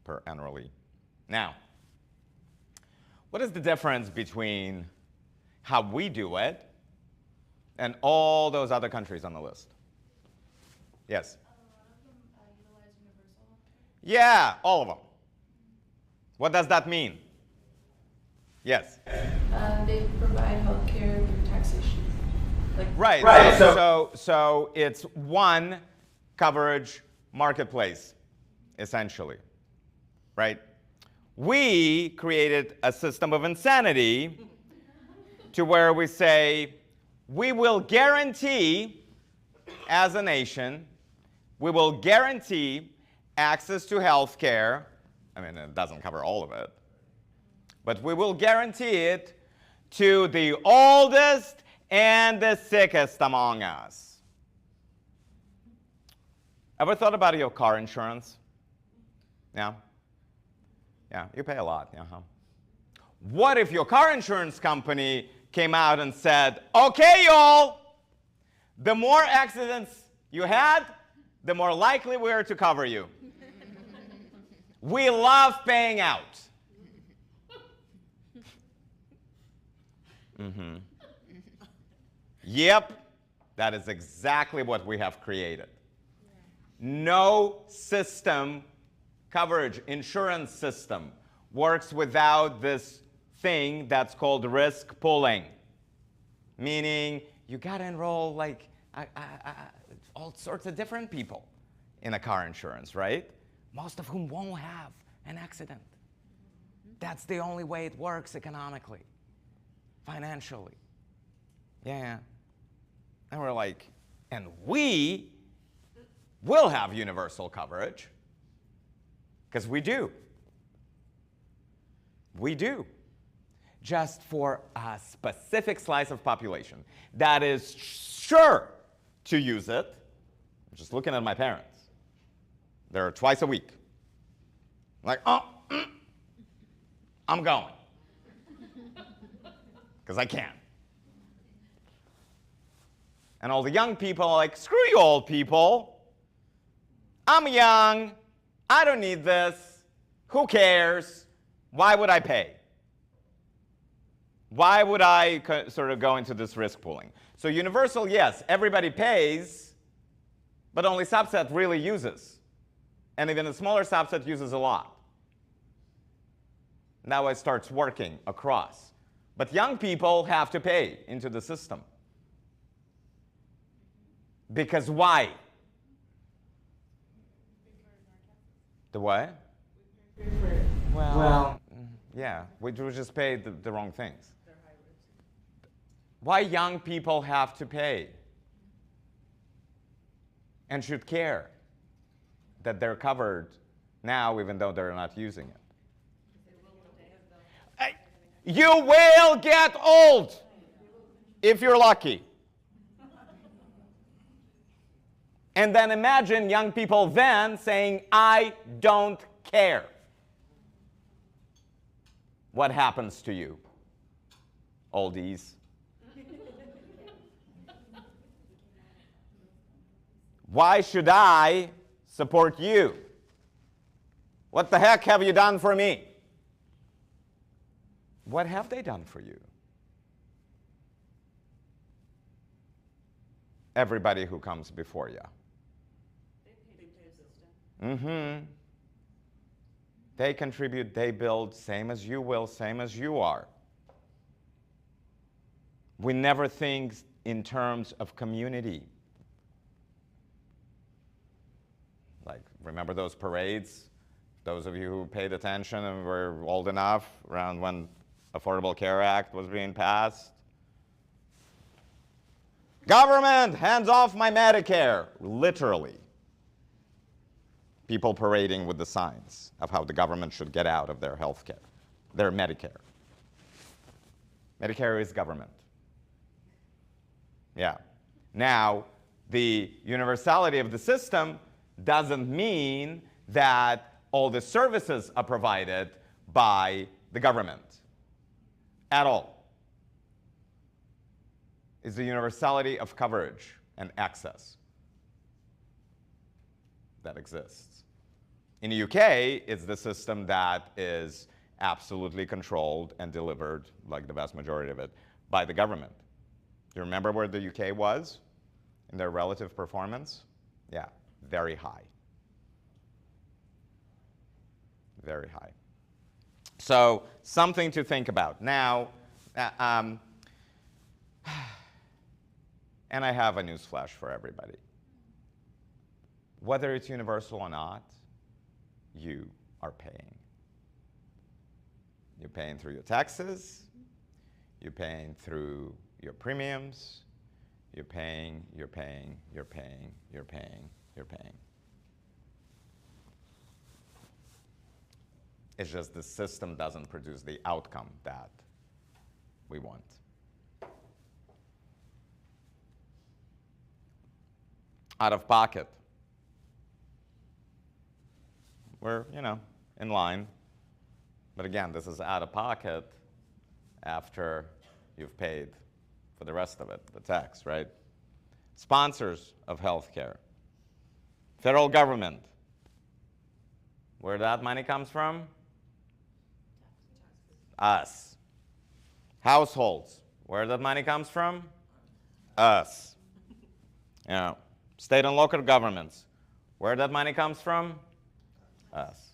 per enrollee. Now, what is the difference between how we do it and all those other countries on the list? Yes? A lot of them utilize universal. Yeah, all of them. What does that mean? Yes? They provide health care through taxation. Right. So it's one coverage marketplace, essentially. Right? We created a system of insanity to where we say, we will guarantee, as a nation, we will guarantee access to health care. I mean, it doesn't cover all of it. But we will guarantee it to the oldest and the sickest among us. Ever thought about your car insurance? Yeah? Yeah, you pay a lot. Yeah, huh? What if your car insurance company came out and said, okay, y'all, the more accidents you had, the more likely we are to cover you. We love paying out. Mm-hmm. Yep, that is exactly what we have created. No system, coverage, insurance system, works without this thing that's called risk pooling. Meaning, you got to enroll like all sorts of different people in a car insurance, right? Most of whom won't have an accident. That's the only way it works economically, financially. Yeah. And we're like, and we will have universal coverage, because we do. We do. just for a specific slice of population that is sure to use it. I'm just looking at my parents. They're twice a week. Like, oh, I'm going. Because I can. And all the young people are like, screw you old people. I'm young. I don't need this. Who cares? Why would I pay? Why would I sort of go into this risk pooling? So universal, yes, everybody pays, but only subset really uses. And even a smaller subset uses a lot. Now it starts working across. But young people have to pay into the system. Because why? The what? Well, yeah, we just pay the wrong things. Why young people have to pay and should care that they're covered now even though they're not using it? You will get old if you're lucky. And then imagine young people then saying, I don't care. What happens to you, oldies? Why should I support you? What the heck have you done for me? What have they done for you? Everybody who comes before you. They contribute, they build, same as you will, same as you are. We never think in terms of community. Like, remember those parades? Those of you who paid attention and were old enough around when Affordable Care Act was being passed? Government, hands off my Medicare. Literally. People parading with the signs of how the government should get out of their health care, their Medicare. Medicare is government. Yeah. Now, the universality of the system doesn't mean that all the services are provided by the government at all. It's the universality of coverage and access that exists. In the UK, it's the system that is absolutely controlled and delivered, like the vast majority of it, by the government. Do you remember where the UK was in their relative performance? Yeah, very high. Very high. So something to think about. Now, and I have a newsflash for everybody. Whether it's universal or not, you are paying. You're paying through your taxes. You're paying through your premiums. You're paying, you're paying, you're paying, you're paying, you're paying. It's just the system doesn't produce the outcome that we want. Out of pocket. We're, in line. But again, this is out of pocket after you've paid for the rest of it, the tax, right? Sponsors of healthcare. Federal government. Where that money comes from? Us. Households. Where that money comes from? Us. State and local governments. Where that money comes from? Us.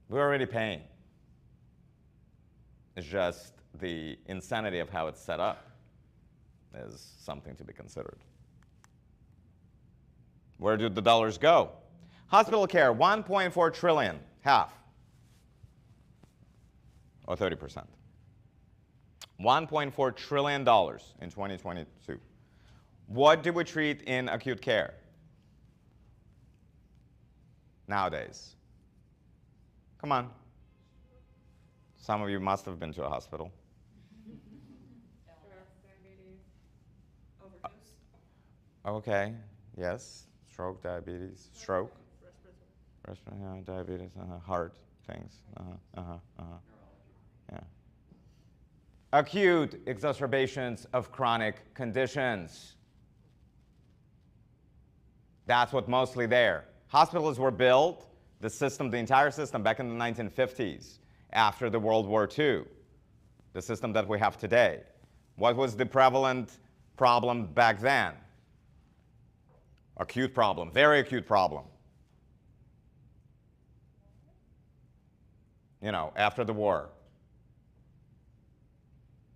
We're already paying. It's just the insanity of how it's set up is something to be considered. Where do the dollars go? Hospital care, 1.4 trillion, half, or 30%. $1.4 trillion in 2022. What do we treat in acute care nowadays? Come on. Some of you must have been to a hospital. Diabetes, overdose, Okay, yes. Stroke, diabetes, stroke. respiratory. Diabetes, heart things. Yeah. Acute exacerbations of chronic conditions. That's what mostly there. Hospitals were built, the system, the entire system, back in the 1950s, after the World War II, the system that we have today. What was the prevalent problem back then? Acute problem, very acute problem. You know, after the war.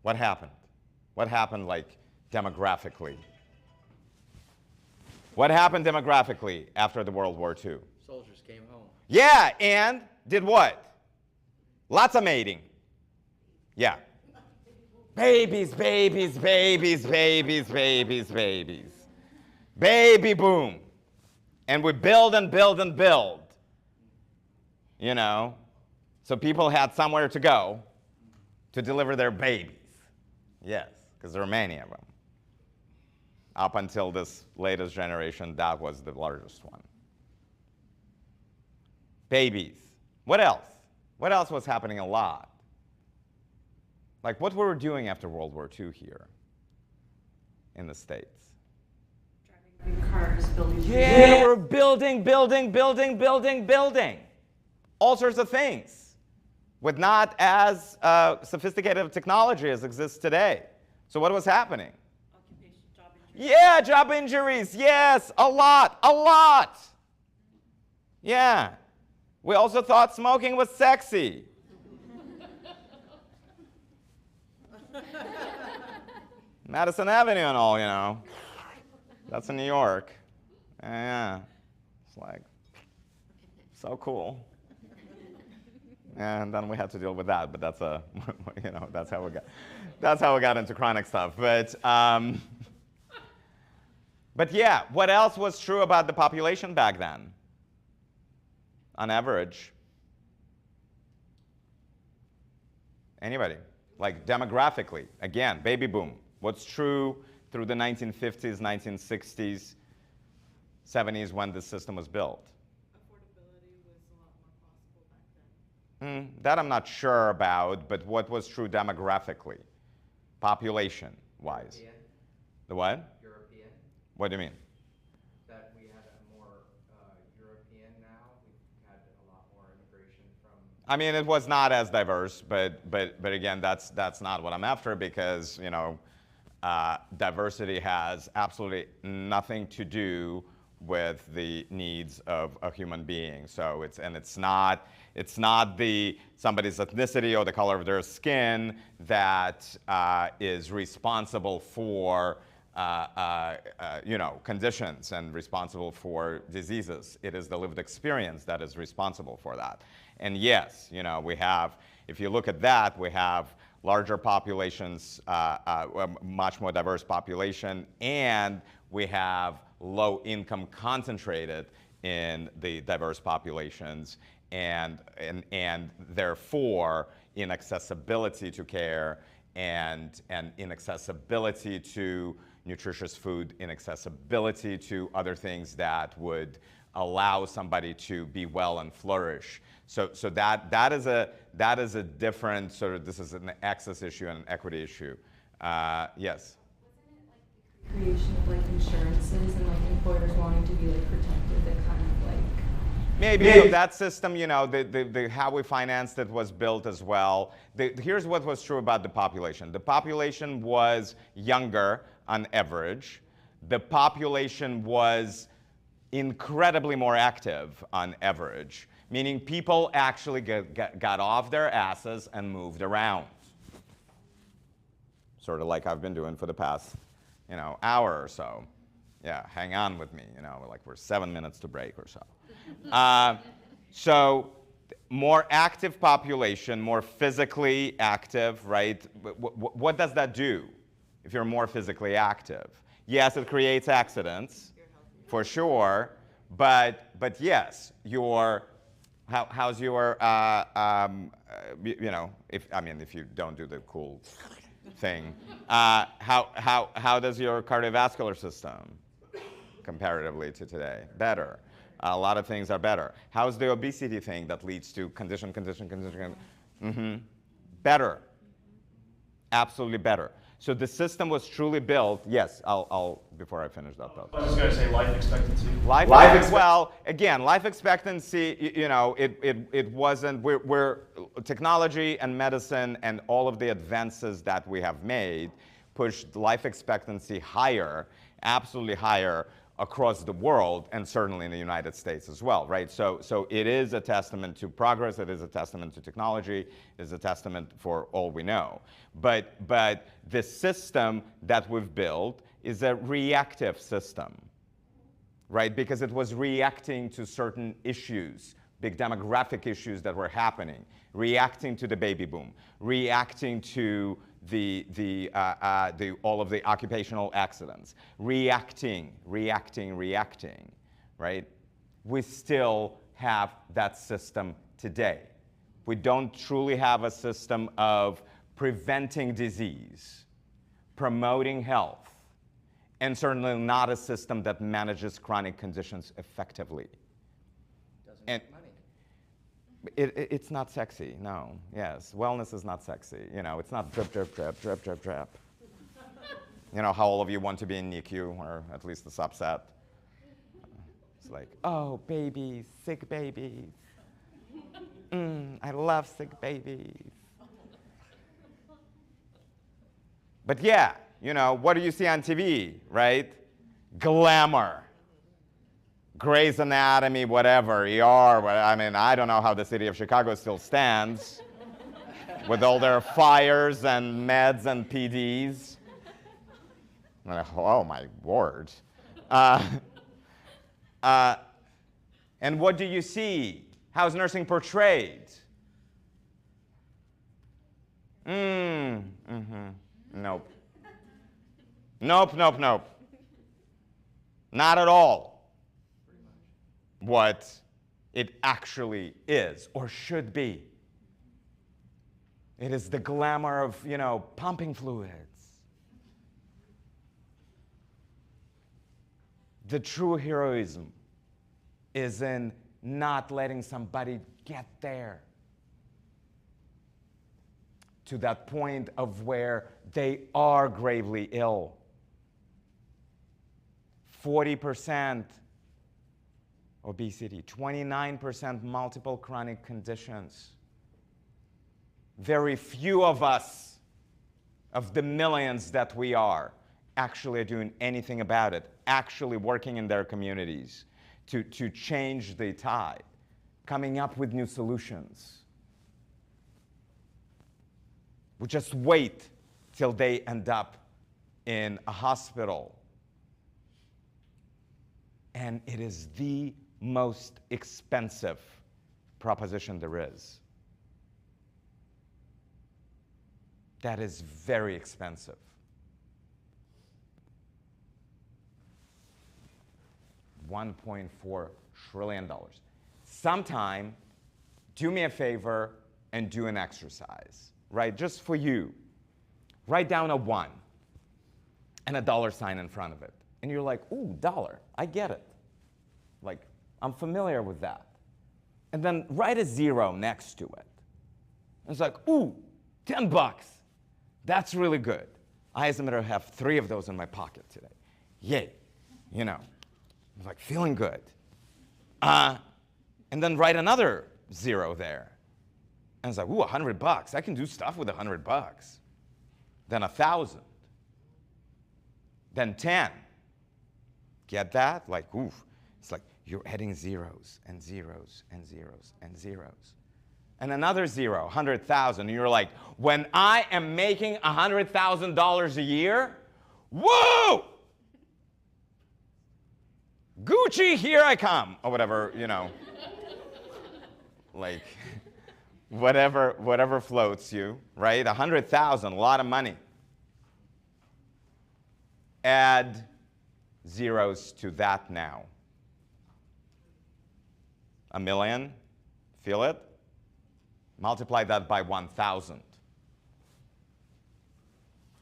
What happened? What happened, like, demographically? What happened demographically after the World War II? Soldiers came home. Yeah, and did what? Lots of mating. Yeah. Babies, babies, babies, babies, babies, babies. Baby boom. And we build and build and build. You know? So people had somewhere to go to deliver their babies. Yes, because there are many of them. Up until this latest generation, that was the largest one. Babies. What else? What else was happening a lot? Like what we were doing after World War II here in the States. Driving big cars, building. Yeah, we're building. All sorts of things with not as sophisticated technology as exists today. So what was happening? Occupation, job injury. Yeah, job injuries. Yes, a lot. Yeah. We also thought smoking was sexy. Madison Avenue and all, you know. That's in New York. Yeah. It's like, so cool. And then we had to deal with that, but that's a, you know, that's how we got into chronic stuff. But yeah, what else was true about the population back then? On average. Anybody? Like demographically, again, baby boom. What's true through the 1950s, 1960s, 70s when this system was built? Affordability was a lot more possible back then. That I'm not sure about, but what was true demographically, population-wise? European. The what? European. What do you mean? That we had a more European now. We've had a lot more immigration from. I mean, it was not as diverse, but again, that's not what I'm after because, you know, diversity has absolutely nothing to do with the needs of a human being. So it's not somebody's ethnicity or the color of their skin that is responsible for you know, conditions and responsible for diseases. It is the lived experience that is responsible for that. And yes, you know, we have, if you look at that, we have larger populations, much more diverse population, and we have low income concentrated in the diverse populations, and therefore inaccessibility to care and inaccessibility to nutritious food, inaccessibility to other things that would allow somebody to be well and flourish. So that is a different sort of, this is an access issue and an equity issue. Yes? Wasn't it like the creation of like insurances and like employers wanting to be like protected that kind of like... Maybe. So that system, you know, the how we financed it was built as well. Here's what was true about the population. The population was younger on average. The population was incredibly more active on average, meaning people actually got off their asses and moved around. Sort of like I've been doing for the past, you know, hour or so. Yeah, hang on with me, you know, like we're 7 minutes to break or so. So more active population, more physically active, right? What does that do if you're more physically active? Yes, it creates accidents, for sure, but yes, how's your you know, if you don't do the cool thing, how does your cardiovascular system comparatively to today? Better. A lot of things are better. How's the obesity thing that leads to condition? Better. Absolutely better. So the system was truly built. Yes, I'll before I finish that thought. I was going to say life expectancy. Well, again, life expectancy. You know, it wasn't. We're technology and medicine and all of the advances that we have made pushed life expectancy higher, absolutely higher across the world, and certainly in the United States as well, right? So it is a testament to progress. It is a testament to technology. It is a testament for all we know. But the system that we've built is a reactive system, right? Because it was reacting to certain issues, big demographic issues that were happening, reacting to the baby boom, reacting to all of the occupational accidents, reacting, right? We still have that system today. We don't truly have a system of preventing disease, promoting health, and certainly not a system that manages chronic conditions effectively. Doesn't make money. It's not sexy, no. Yes, wellness is not sexy. You know, it's not drip. You know how all of you want to be in NICU, or at least the subset. It's like, oh, babies, sick babies. I love sick babies. But yeah, you know, what do you see on TV, right? Glamour. Grey's Anatomy, whatever, ER, I mean, I don't know how the city of Chicago still stands with all their fires and meds and PDs. Oh my word. And what do you see? How's nursing portrayed? Nope. Nope. Not at all what it actually is or should be. It is the glamour of, you know, pumping fluids. The true heroism is in not letting somebody get there to that point of where they are gravely ill. 40% obesity, 29% multiple chronic conditions. Very few of us, of the millions that we are, actually doing anything about it, actually working in their communities to change the tide, coming up with new solutions. We just wait till they end up in a hospital. And it is the most expensive proposition there is. That is very expensive. $1.4 trillion. Sometime, do me a favor and do an exercise, right? Just for you. Write down a 1 and a dollar sign in front of it. And you're like, ooh, dollar, I get it. Like, I'm familiar with that. And then write a 0 next to it. And it's like, ooh, $10. That's really good. I, as a matter of fact, have 3 of those in my pocket today. Yay, you know. I'm like feeling good. And then write another 0 there. And it's like, ooh, $100. I can do stuff with $100. Then 1,000. Then 10. Get that? Like, ooh, it's like you're adding zeros and zeros and zeros and zeros. And another 0, 100,000. And you're like, when I am making $100,000 a year, whoa! Gucci, here I come, or whatever, you know. Like, whatever floats you, right? 100,000, a lot of money. Add zeros to that now. 1 million, feel it? Multiply that by 1,000.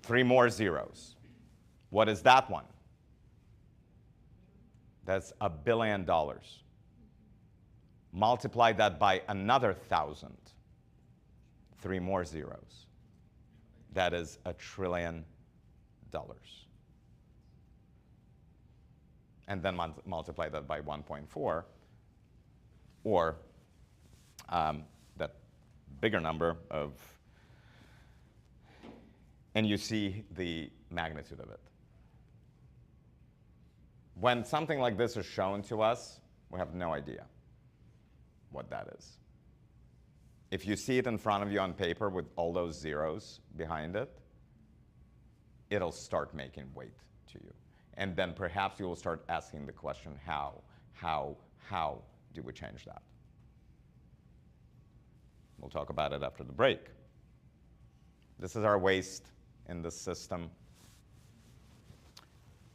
3 more zeros. What is that one? That's $1 billion. Multiply that by another 1,000. 3 more zeros. That is $1 trillion. And then multiply that by 1.4, or that bigger number of, and you see the magnitude of it. When something like this is shown to us, we have no idea what that is. If you see it in front of you on paper with all those zeros behind it, it'll start making weight to you. And then perhaps you will start asking the question, how do we change that? We'll talk about it after the break. This is our waste in the system.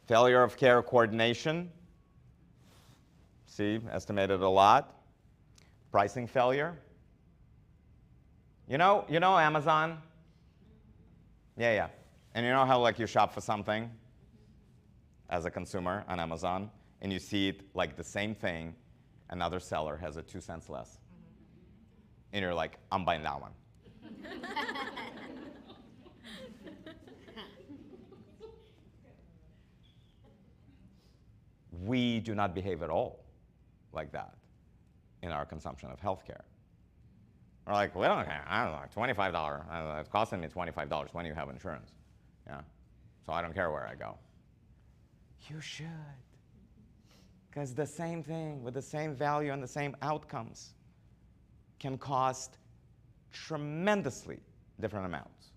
Failure of care coordination. See, estimated a lot. Pricing failure. You know Amazon? Yeah. And you know how like you shop for something as a consumer on Amazon, and you see it like the same thing, another seller has it 2 cents less. And you're like, I'm buying that one. We do not behave at all like that in our consumption of healthcare. We're like, we don't care. I don't know, $25. It's costing me $25 when you have insurance. Yeah. So I don't care where I go. You should. Because the same thing with the same value and the same outcomes can cost tremendously different amounts.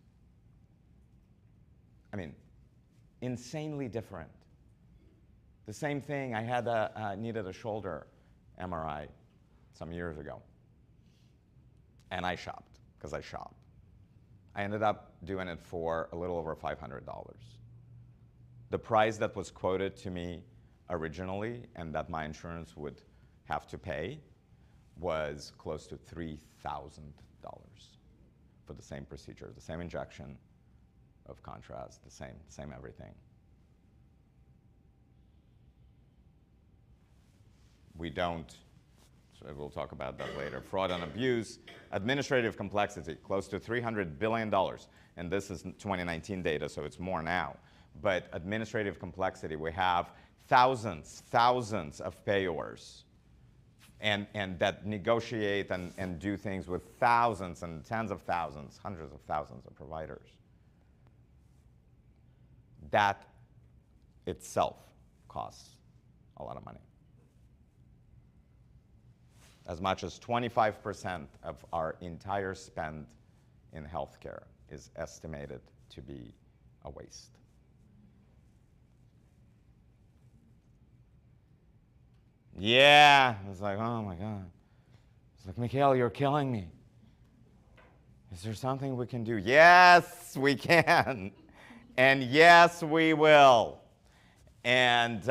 I mean, insanely different. The same thing, I had needed a shoulder MRI some years ago. And I shopped, because I shop. I ended up doing it for a little over $500. The price that was quoted to me originally and that my insurance would have to pay was close to $3,000 for the same procedure, the same injection of contrast, the same everything. We don't, so we'll talk about that later. Fraud and abuse, administrative complexity, close to $300 billion. And this is 2019 data, so it's more now. But administrative complexity, we have thousands of payors and that negotiate and do things with thousands and tens of thousands, hundreds of thousands of providers. That itself costs a lot of money. As much as 25% of our entire spend in healthcare is estimated to be a waste. Yeah, it's like, oh my God. It's like, Mikhail, you're killing me. Is there something we can do? Yes, we can. And yes, we will. And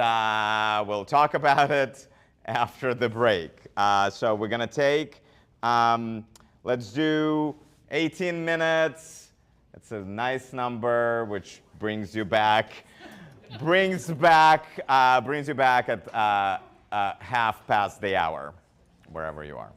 we'll talk about it after the break. So we're going to take, let's do 18 minutes. It's a nice number, which brings you back, brings you back at 1/2 wherever you are.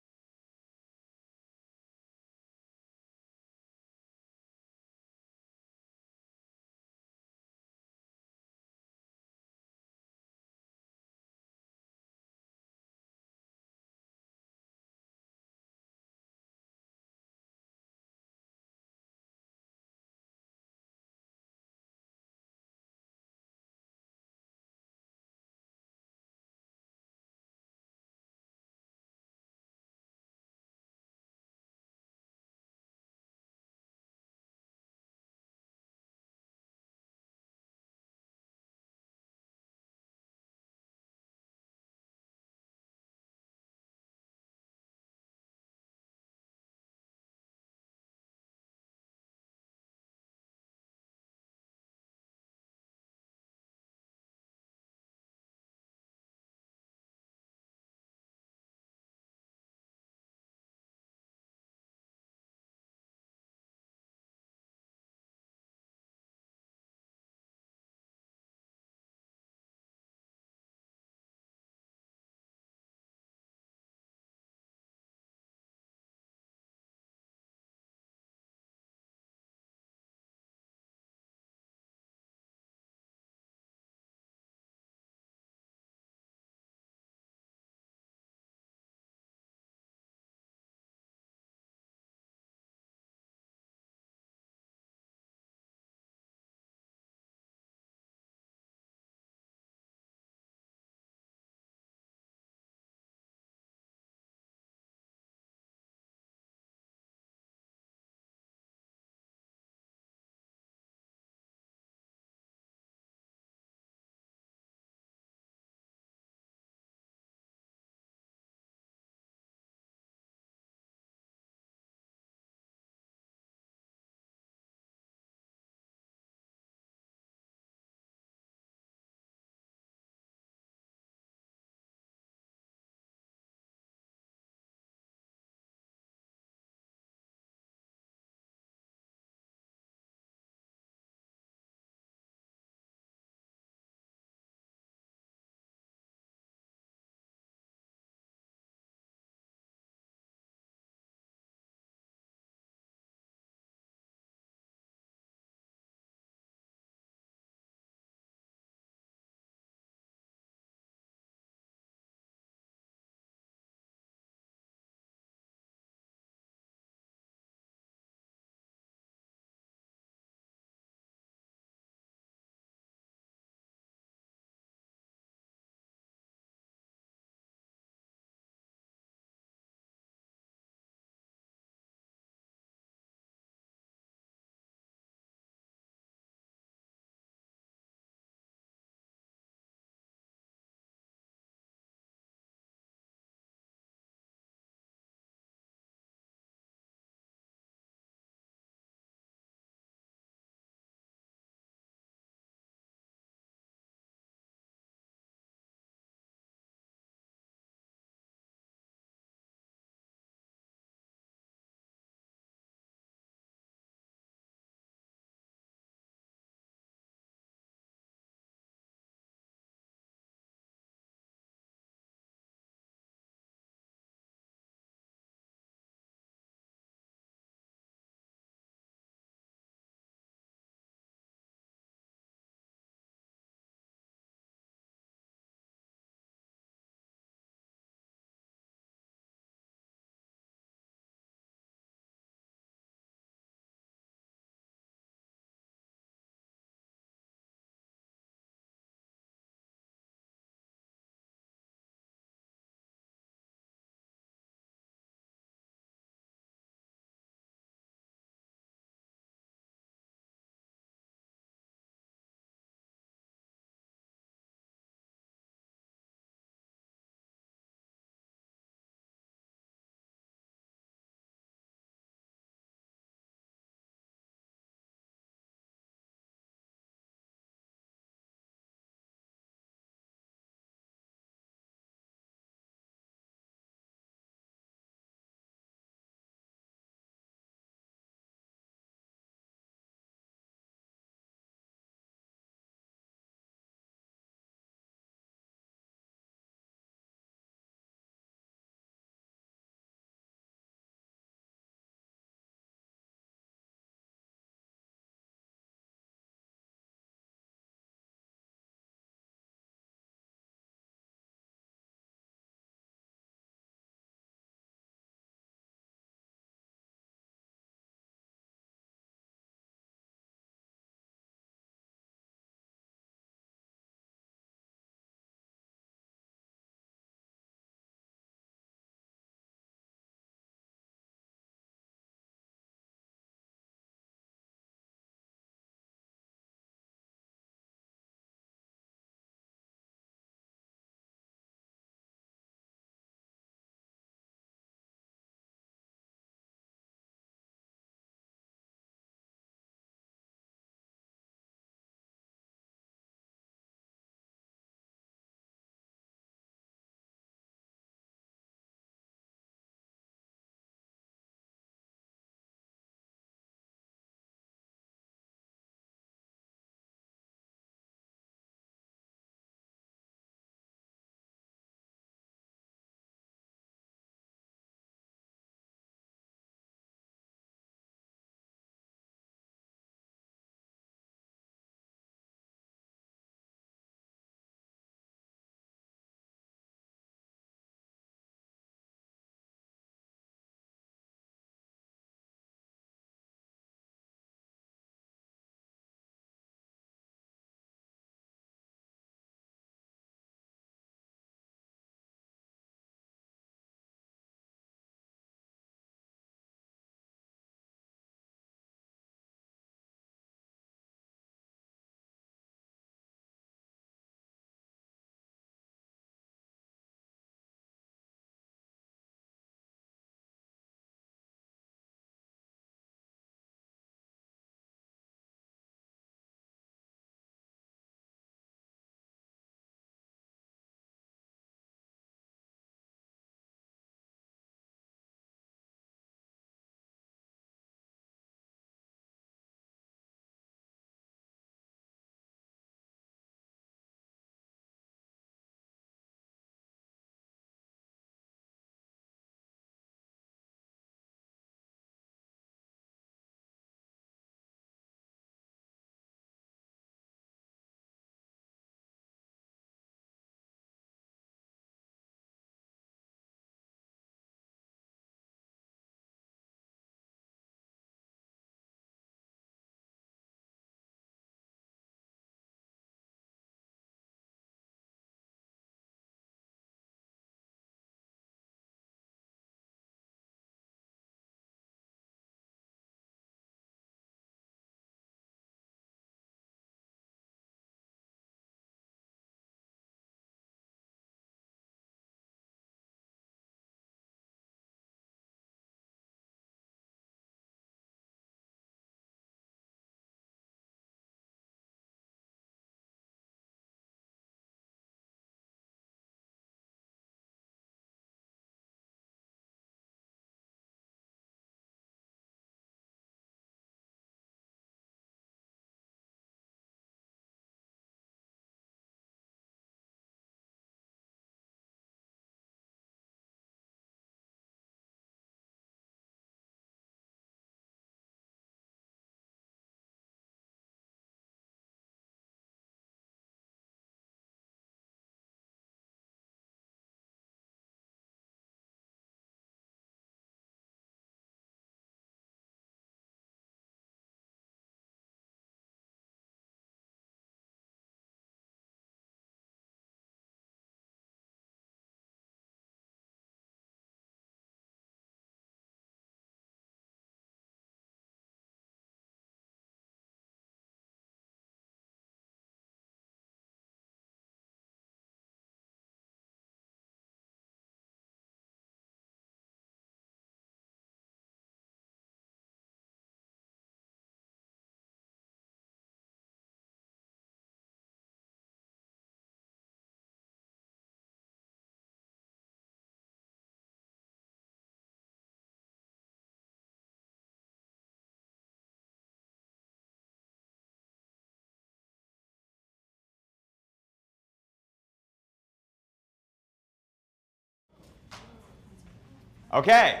Okay.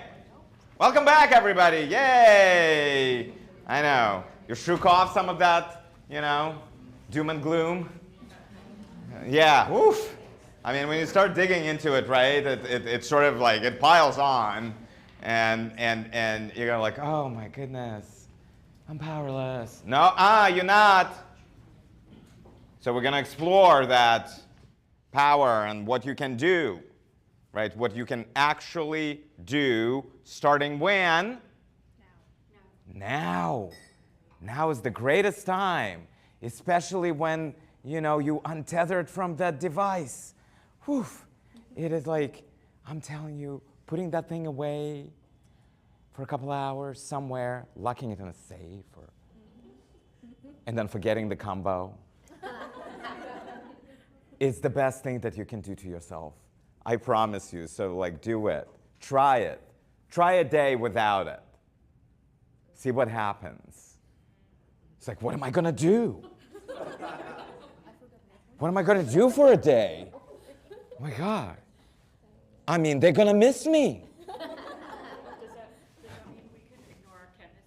Welcome back, everybody. Yay! I know. You shook off some of that, doom and gloom. Yeah, woof. I mean, when you start digging into it, right, it's sort of like it piles on, and you're going like, oh my goodness, I'm powerless. No, you're not. So we're going to explore that power and what you can do, right? What you can actually do starting when? Now. Now is the greatest time, especially when, you untethered from that device. Whew. It is like, I'm telling you, putting that thing away for a couple hours somewhere, locking it in a safe, and then forgetting the combo. It's the best thing that you can do to yourself. I promise you. So do it. Try it. Try a day without it. See what happens. It's like, what am I going to do? What am I going to do for a day? Oh my God. I mean, they're going to miss me. Does that mean we can ignore our Canvas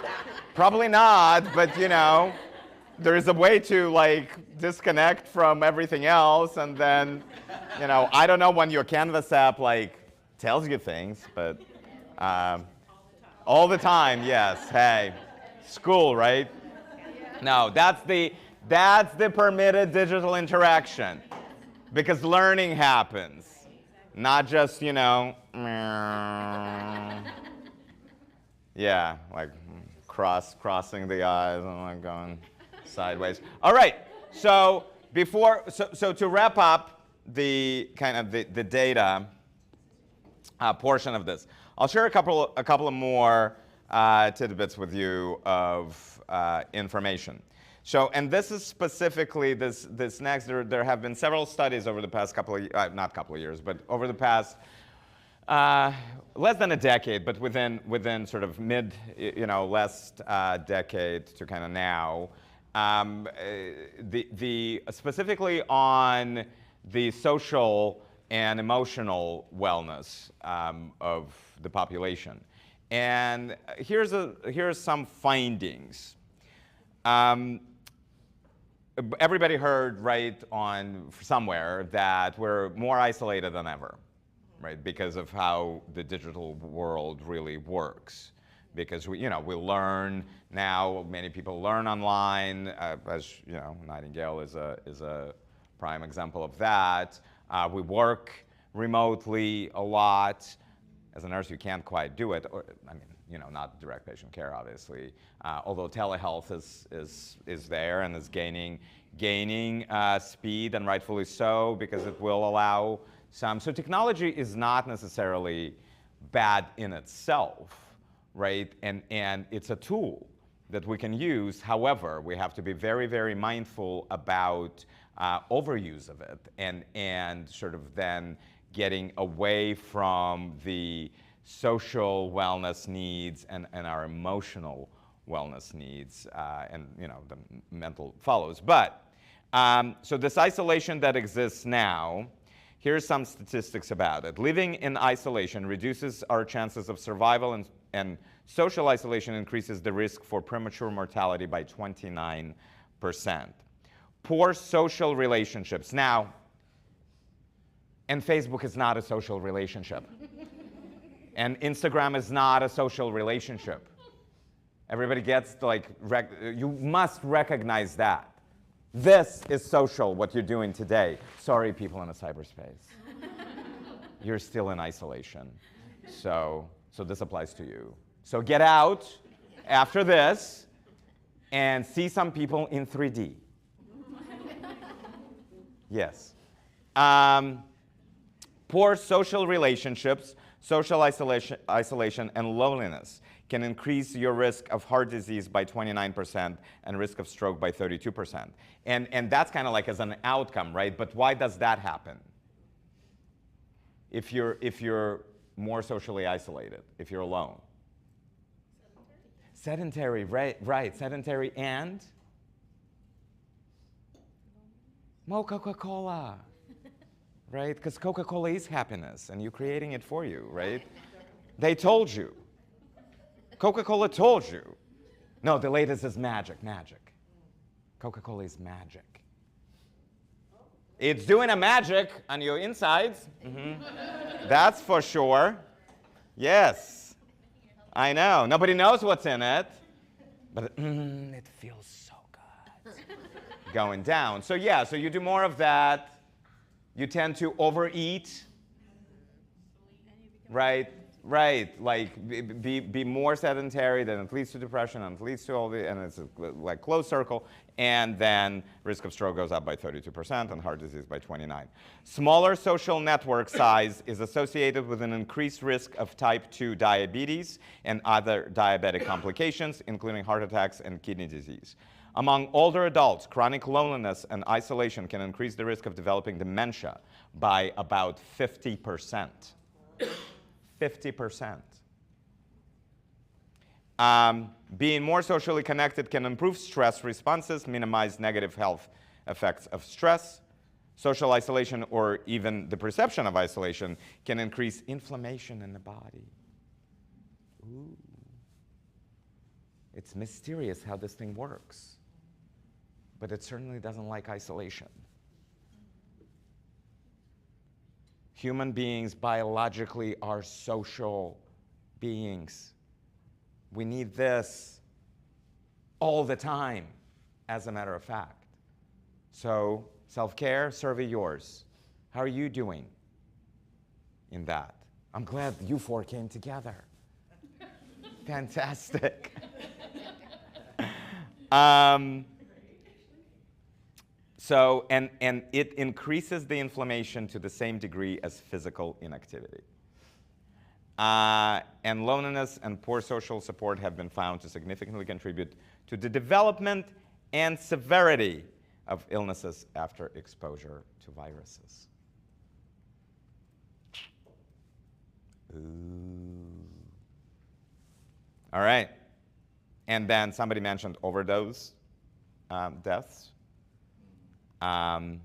app? Probably not, but there is a way to disconnect from everything else, and then, I don't know when your Canvas app tells you things, but all the time, yes. Hey, school, right? No, that's the permitted digital interaction, because learning happens, not just yeah, crossing the eyes and going sideways. All right. So to wrap up the the data portion of this, I'll share a couple of more tidbits with you of information. So, and this is specifically this next. There have been several studies over the past not couple of years, but over the past less than a decade, but within sort of last decade to kind of now. Specifically on the social and emotional wellness of the population. And here's some findings. Everybody heard on somewhere that we're more isolated than ever, right? Because of how the digital world really works. Because we learn now. Many people learn online. As Nightingale is a prime example of that. We work remotely a lot. As a nurse, you can't quite do it. Not direct patient care, obviously. Although telehealth is there and is gaining speed, and rightfully so, because it will allow some. So technology is not necessarily bad in itself. Right, and it's a tool that we can use. However, we have to be very, very mindful about overuse of it, and sort of then getting away from the social wellness needs and our emotional wellness needs, and the mental follows. But so this isolation that exists now. Here's some statistics about it. Living in isolation reduces our chances of survival, and social isolation increases the risk for premature mortality by 29%. Poor social relationships. Now, and Facebook is not a social relationship. And Instagram is not a social relationship. Everybody gets you must recognize that. This is social, what you're doing today. Sorry, people in a cyberspace. You're still in isolation. So this applies to you. So get out after this and see some people in 3D. Yes. Poor social relationships, social isolation, and loneliness can increase your risk of heart disease by 29% and risk of stroke by 32%. And that's kind of as an outcome, right? But why does that happen? If you're more socially isolated, if you're alone. Sedentary, right. Sedentary and no Coca-Cola. right? Because Coca-Cola is happiness, and you're creating it for you, right? They told you. Coca-Cola told you. No, the latest is magic. Coca-Cola is magic. It's doing a magic on your insides. That's for sure. Yes. I know. Nobody knows what's in it. But it feels so good. Going down. So yeah, so you do more of that. You tend to overeat. Right. Like be more sedentary, then it leads to depression, and it leads to all the, and it's a like closed circle, and then risk of stroke goes up by 32% and heart disease by 29%. Smaller social network size is associated with an increased risk of type 2 diabetes and other diabetic complications, including heart attacks and kidney disease. Among older adults, chronic loneliness and isolation can increase the risk of developing dementia by about 50%. 50%. Being more socially connected can improve stress responses, minimize negative health effects of stress. Social isolation, or even the perception of isolation, can increase inflammation in the body. Ooh. It's mysterious how this thing works, but it certainly doesn't like isolation. Human beings biologically are social beings. We need this all the time, as a matter of fact. So, self-care, survey yours. How are you doing in that? I'm glad you four came together. Fantastic. So, and it increases the inflammation to the same degree as physical inactivity. And loneliness and poor social support have been found to significantly contribute to the development and severity of illnesses after exposure to viruses. Ooh. All right. And then somebody mentioned overdose deaths. An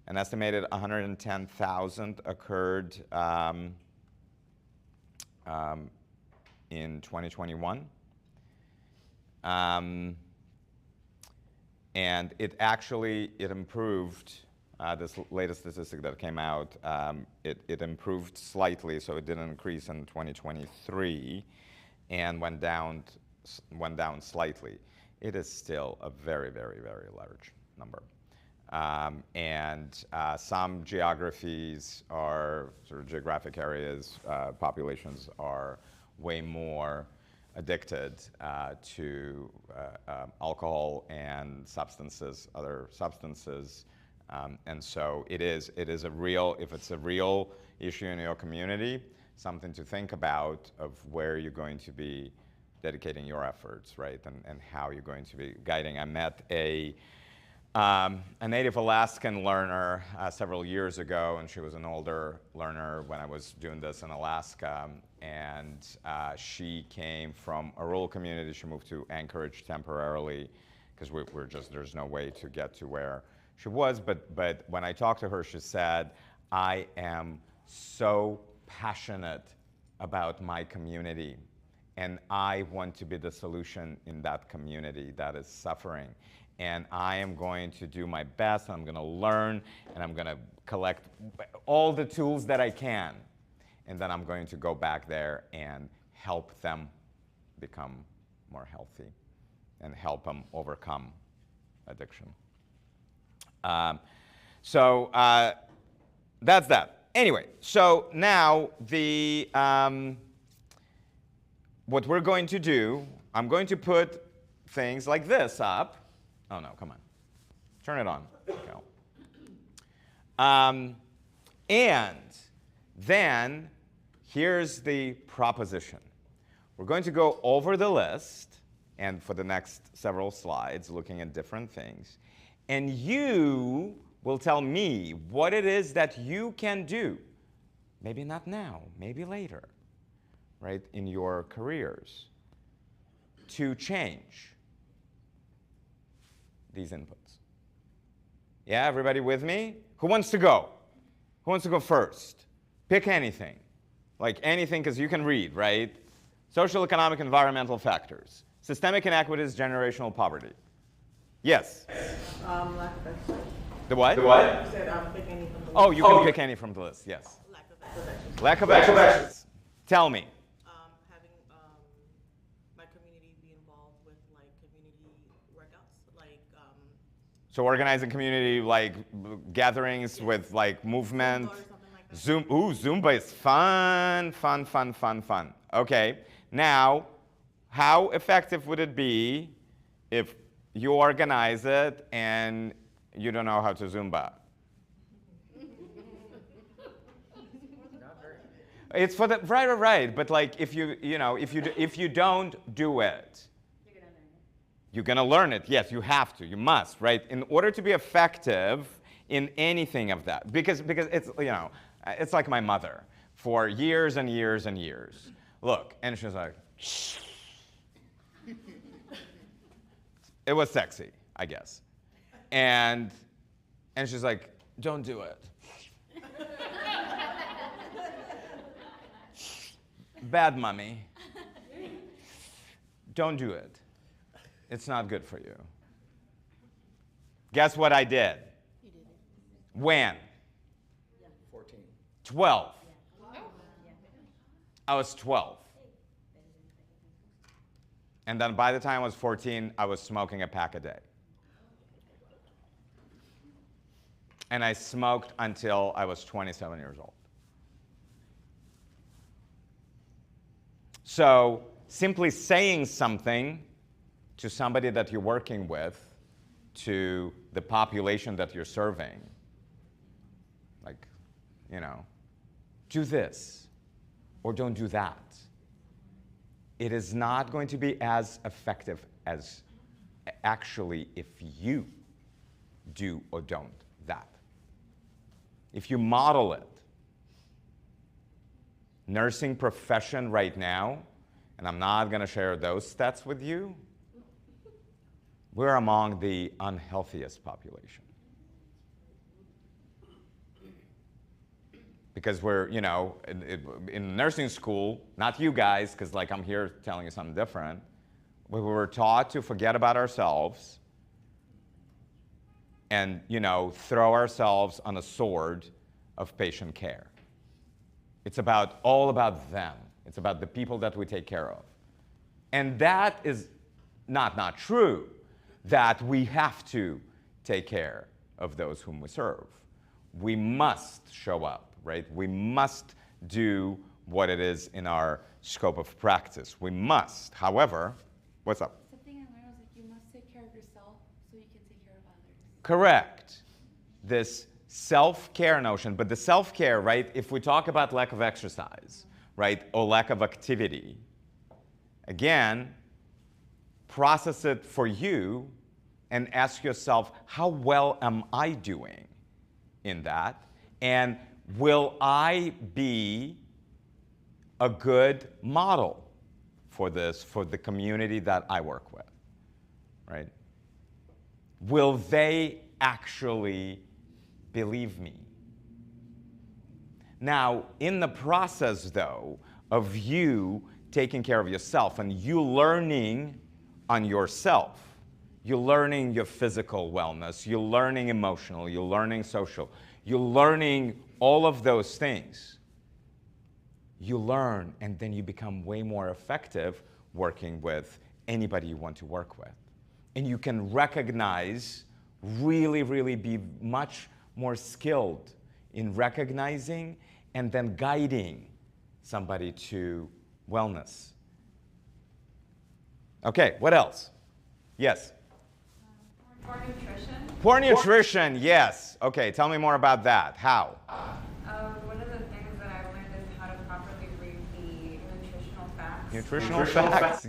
estimated 110,000 occurred in 2021. And it improved, this latest statistic that came out, it improved slightly, so it didn't increase in 2023 and went down slightly. It is still a very, very, very large number. Some geographies are, sort of geographic areas, populations are way more addicted to alcohol and substances, other substances. And so it is a real, if it's a real issue in your community, something to think about of where you're going to be dedicating your efforts, right? And how you're going to be guiding. I met a native Alaskan learner several years ago, and she was an older learner when I was doing this in Alaska. And she came from a rural community. She moved to Anchorage temporarily because there's no way to get to where she was. But when I talked to her, she said, I am so passionate about my community, and I want to be the solution in that community that is suffering. And I am going to do my best, and I'm going to learn, and I'm going to collect all the tools that I can. And then I'm going to go back there and help them become more healthy and help them overcome addiction. So that's that. Anyway, so now what we're going to do, I'm going to put things like this up. Oh no, come on. Turn it on. Go. And then here's the proposition. We're going to go over the list, and for the next several slides, looking at different things. And you will tell me what it is that you can do. Maybe not now, maybe later, right, in your careers, to change these inputs. Yeah, everybody with me? Who wants to go? Who wants to go first? Pick anything. Like anything, because you can read, right? Social, economic, environmental factors. Systemic inequities, generational poverty. Yes? Lack of exercise. The what? The what? You said pick any from the Oh, list. you can pick any from the list, yes. Lack of exercise. Lack of exercise. Tell me. Having my community be involved with like community workouts, like So organizing community like gatherings with like movement. Zumba or something like that. Zumba is fun, fun, fun, fun, fun. Okay, now, how effective would it be if you organize it and you don't know how to Zumba? Not very. It's for the right. But like if you don't do it, you're gonna learn it. Yes, you have to. You must, right? In order to be effective in anything of that, because it's it's like my mother for years and years and years. Look, and she's like, shh. It was sexy, I guess, and she's like, don't do it. Bad mommy. Don't do it. It's not good for you. Guess what I did? You did it. When? 14. 12. I was 12. And then by the time I was 14, I was smoking a pack a day. And I smoked until I was 27 years old. So simply saying something to somebody that you're working with, to the population that you're serving, like, do this or don't do that. It is not going to be as effective as actually if you do or don't that. If you model it, nursing profession right now, and I'm not going to share those stats with you, we're among the unhealthiest population. Because we're, in nursing school, not you guys, because like I'm here telling you something different, we were taught to forget about ourselves and, throw ourselves on a sword of patient care. It's all about them. It's about the people that we take care of. And that is not true, that we have to take care of those whom we serve. We must show up, right? We must do what it is in our scope of practice. We must. However, what's up? Something I learned was you must take care of yourself so you can take care of others. Correct. This self-care notion, but the self-care, right, if we talk about lack of exercise, right, or lack of activity, again, process it for you and ask yourself, how well am I doing in that? And will I be a good model for this, for the community that I work with, right? Will they actually believe me? Now, in the process, though, of you taking care of yourself and you learning on yourself, you're learning your physical wellness, you're learning emotional, you're learning social, you're learning all of those things. You learn, and then you become way more effective working with anybody you want to work with. And you can recognize, really be much more skilled in recognizing and then guiding somebody to wellness. Okay, what else? Yes? Poor nutrition. Poor nutrition, yes. Okay, tell me more about that. How? One of the things that I've learned is how to properly read the nutritional facts. Nutritional facts,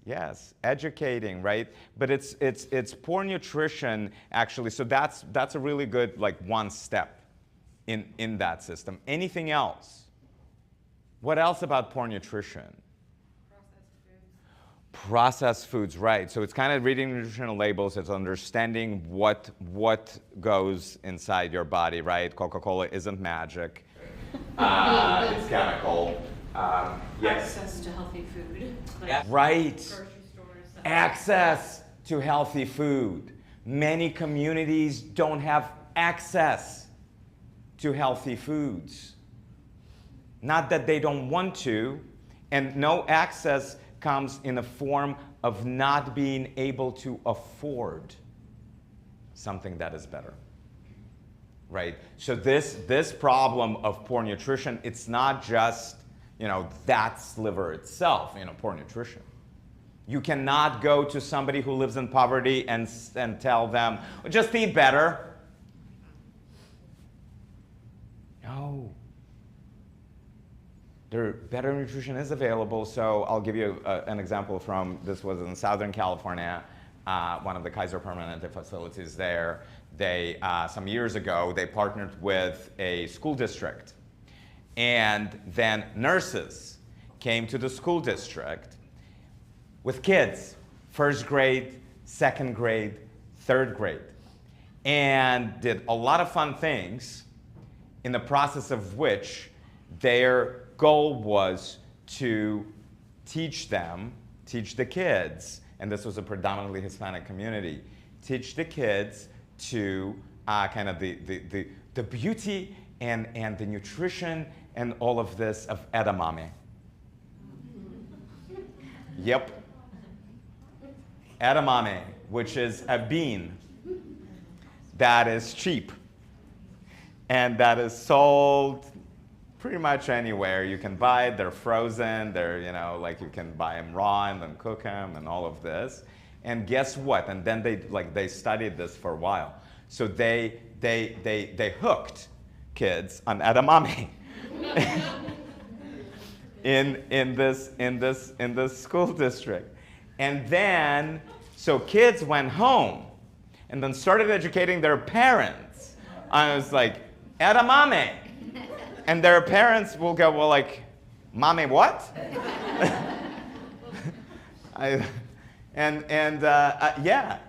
yes. Educating, right? But it's poor nutrition, actually. So that's a really good, like, one step in that system. Anything else? What else about poor nutrition? Processed foods, right. So it's kind of reading nutritional labels. It's understanding what goes inside your body, right? Coca-Cola isn't magic. It's chemical. Yes. Access to healthy food. Right. Grocery stores. Access to healthy food. Many communities don't have access to healthy foods. Not that they don't want to, and no access comes in the form of not being able to afford something that is better, right? So this problem of poor nutrition, it's not just, that sliver itself, poor nutrition. You cannot go to somebody who lives in poverty and tell them, well, just eat better. No. Better nutrition is available, so I'll give you an example from, this was in Southern California, one of the Kaiser Permanente facilities there. They, some years ago, they partnered with a school district. And then nurses came to the school district with kids, first grade, second grade, third grade, and did a lot of fun things, in the process of which their goal was to teach the kids, and this was a predominantly Hispanic community, teach the kids to kind of the beauty and the nutrition and all of this of edamame. Yep. Edamame, which is a bean that is cheap and that is sold pretty much anywhere. You can buy it, they're frozen, they're, you can buy them raw and then cook them and all of this. And guess what? And then they studied this for a while. So they hooked kids on edamame in this school district. And then, so kids went home and then started educating their parents. I was like, edamame. And their parents will go, well, mommy, what? Yeah,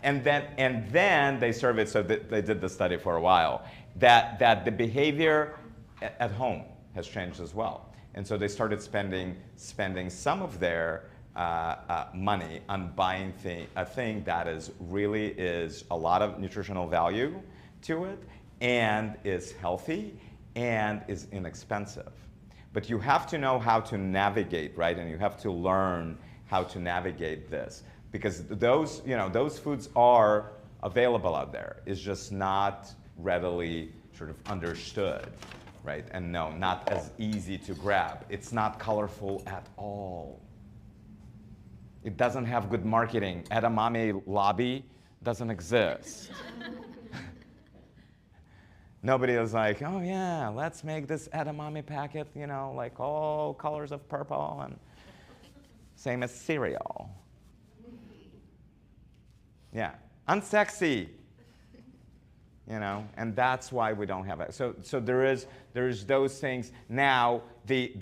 and then they surveyed, so they did the study for a while, that the behavior at home has changed as well. And so they started spending some of their money on buying a thing that really is a lot of nutritional value to it, and is healthy, and is inexpensive. But you have to know how to navigate, right? And you have to learn how to navigate this, because those foods are available out there. It's just not readily sort of understood, right? And no, not as easy to grab. It's not colorful at all. It doesn't have good marketing. Edamame lobby doesn't exist. Nobody is like, oh yeah, let's make this edamame packet, all colors of purple, and same as cereal. Yeah, unsexy, and that's why we don't have it. So there's those things. Now, the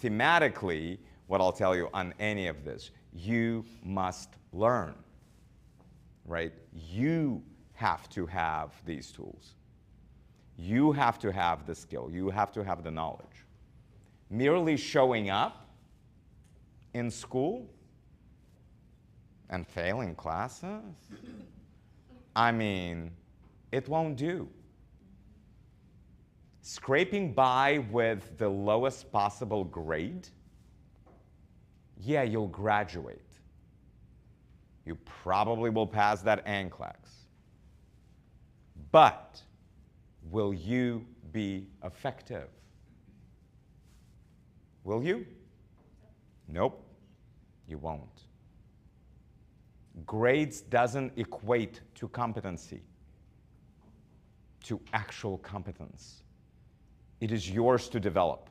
thematically, what I'll tell you on any of this, you must learn, right? You have to have these tools. You have to have the skill. You have to have the knowledge. Merely showing up in school and failing classes, it won't do. Scraping by with the lowest possible grade, yeah, you'll graduate. You probably will pass that NCLEX. But will you be effective? Will you? Nope, you won't. Grades doesn't equate to competency, to actual competence. It is yours to develop.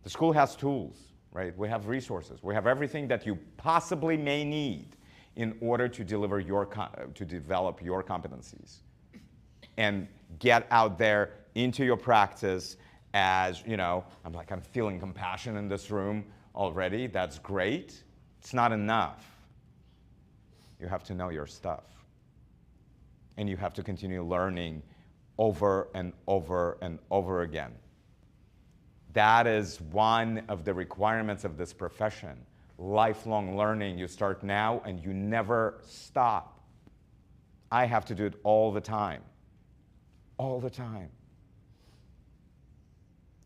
The school has tools, right? We have resources. We have everything that you possibly may need in order to develop your competencies and get out there into your practice. As I'm feeling compassion in this room already. That's great. It's not enough. You have to know your stuff. And you have to continue learning over and over and over again. That is one of the requirements of this profession. Lifelong learning. You start now and you never stop. I have to do it all the time. All the time.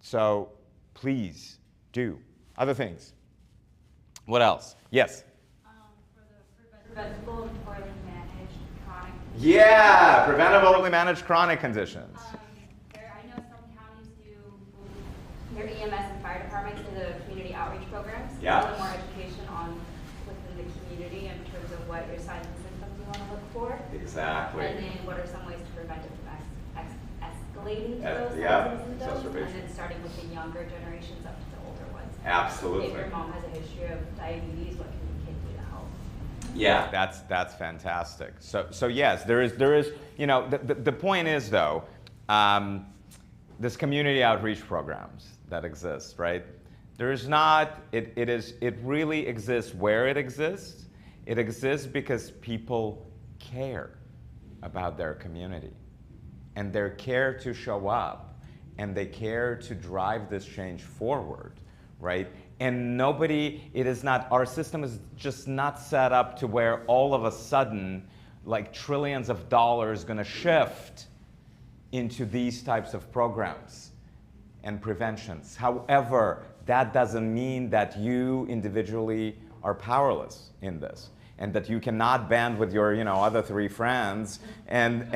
So please do. Other things. What else? Yes? For the preventable and poorly managed chronic. Yeah, preventable, managed chronic conditions. I know some counties do their EMS and fire departments do the community outreach programs. Yeah. A little more education on within the community in terms of what your signs and symptoms you want to look for. Exactly. And then what are some ways to prevent it from escalating to those yeah, signs and symptoms. And exacerbation. then starting with the younger generations up to the older ones. Absolutely. If your mom has a history of diabetes, what can your kid do to help? Yeah, that's fantastic. So yes, there is you know the point is though, this community outreach programs that exist, right? There is not it really exists where it exists. It exists because people care about their community, and they care to show up, and they care to drive this change forward, right? And our system is just not set up to where all of a sudden, like trillions of dollars gonna shift into these types of programs and preventions. However, that doesn't mean that you individually are powerless in this, and that you cannot band with your, other three friends and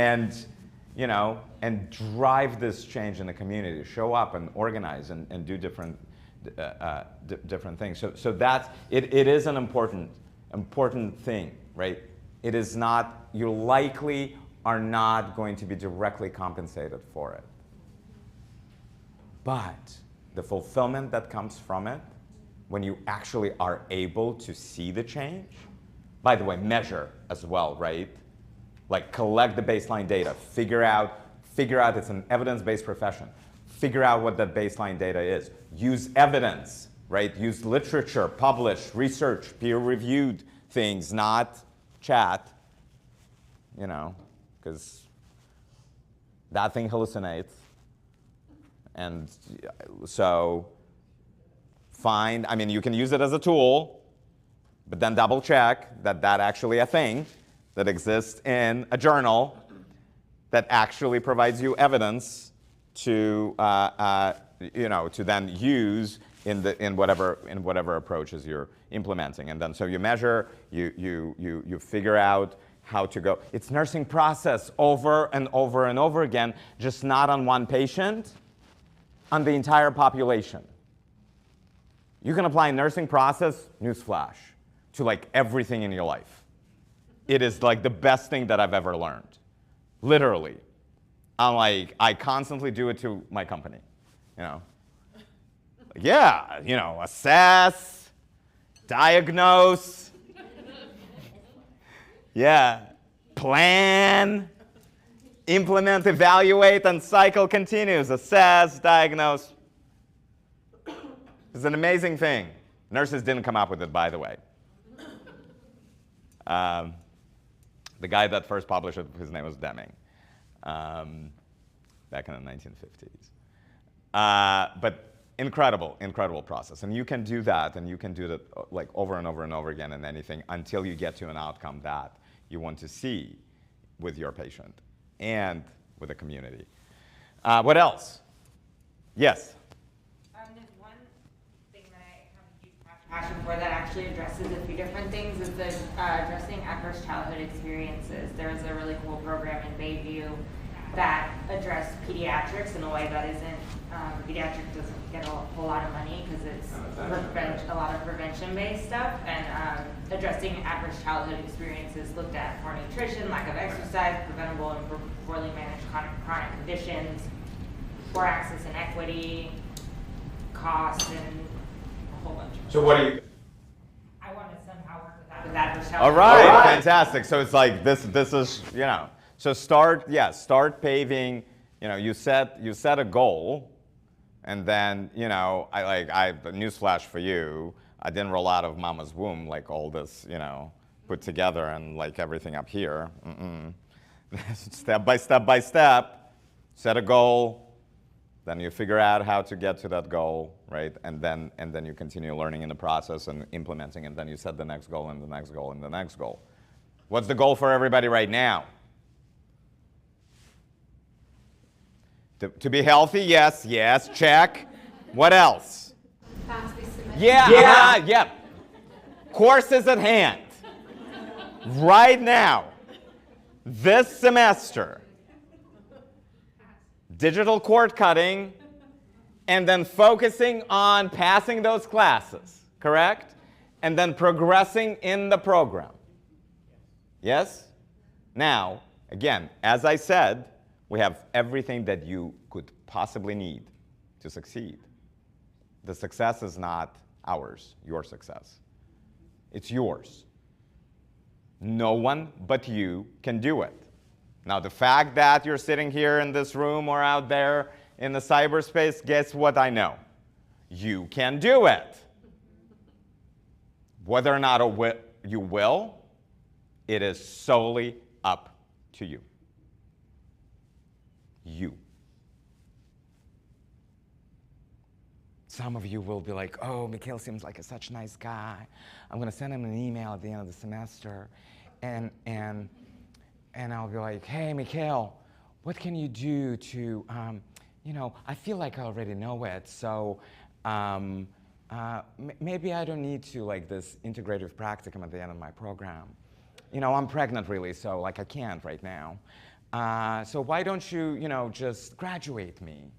drive this change in the community, show up and organize and do different things. So that's it is an important thing, right? It is not, you likely are not going to be directly compensated for it. But the fulfillment that comes from it, when you actually are able to see the change, by the way, measure as well, right? Like collect the baseline data, figure out it's an evidence-based profession. Figure out what that baseline data is. Use evidence, right? Use literature, publish, research, peer-reviewed things, not chat, because that thing hallucinates. And so you can use it as a tool, but then double check that actually a thing that exists in a journal that actually provides you evidence to to then use in whatever approaches you're implementing. And then so you measure, you figure out how to go. It's nursing process over and over and over again, just not on one patient, on the entire population. You can apply nursing process, newsflash, to like everything in your life. It is like the best thing that I've ever learned. Literally. I constantly do it to my company, assess, diagnose, plan, implement, evaluate, and cycle continues. Assess, diagnose. It's an amazing thing. Nurses didn't come up with it, by the way. The guy that first published it, his name was Deming. Back in the 1950s. But incredible process. And you can do that, and you can do that like over and over and over again in anything until you get to an outcome that you want to see with your patient and with the community. What else? Yes? There's one thing that I have a huge passion for that actually addresses a few different things is the addressing adverse childhood experiences. There's a really cool program in Bayview that address pediatrics in a way that isn't, pediatric doesn't get a whole lot of money because it's a lot of prevention-based stuff, and addressing adverse childhood experiences looked at poor nutrition, lack of exercise, preventable and poorly managed chronic conditions, poor access and equity, cost, and a whole bunch of So what do you... I want to somehow work with that with adverse childhood. All right, fantastic. So it's like this is, So start paving. You set a goal, and then I newsflash for you. I didn't roll out of mama's womb like all this, you know, put together and like everything up here. Step by step by step, set a goal, then you figure out how to get to that goal, right? And then you continue learning in the process and implementing, and then you set the next goal and the next goal and the next goal. What's the goal for everybody right now? To be healthy, yes, check. What else? Pass this semester. Yeah. Course is at hand. Right now, this semester, digital cord cutting, and then focusing on passing those classes, correct? And then progressing in the program. Yes? Now, again, as I said, we have everything that you could possibly need to succeed. The success is not ours, your success. It's yours. No one but you can do it. Now, the fact that you're sitting here in this room or out there in the cyberspace, guess what I know? You can do it. Whether or not you will, it is solely up to you. You. Some of you will be like, oh, Mikhail seems like such a nice guy. I'm going to send him an email at the end of the semester. And I'll be like, hey, Mikhail, what can you do to, I feel like I already know it. So maybe I don't need to like this integrative practicum at the end of my program. I'm pregnant really, so like I can't right now. So why don't you, just graduate me?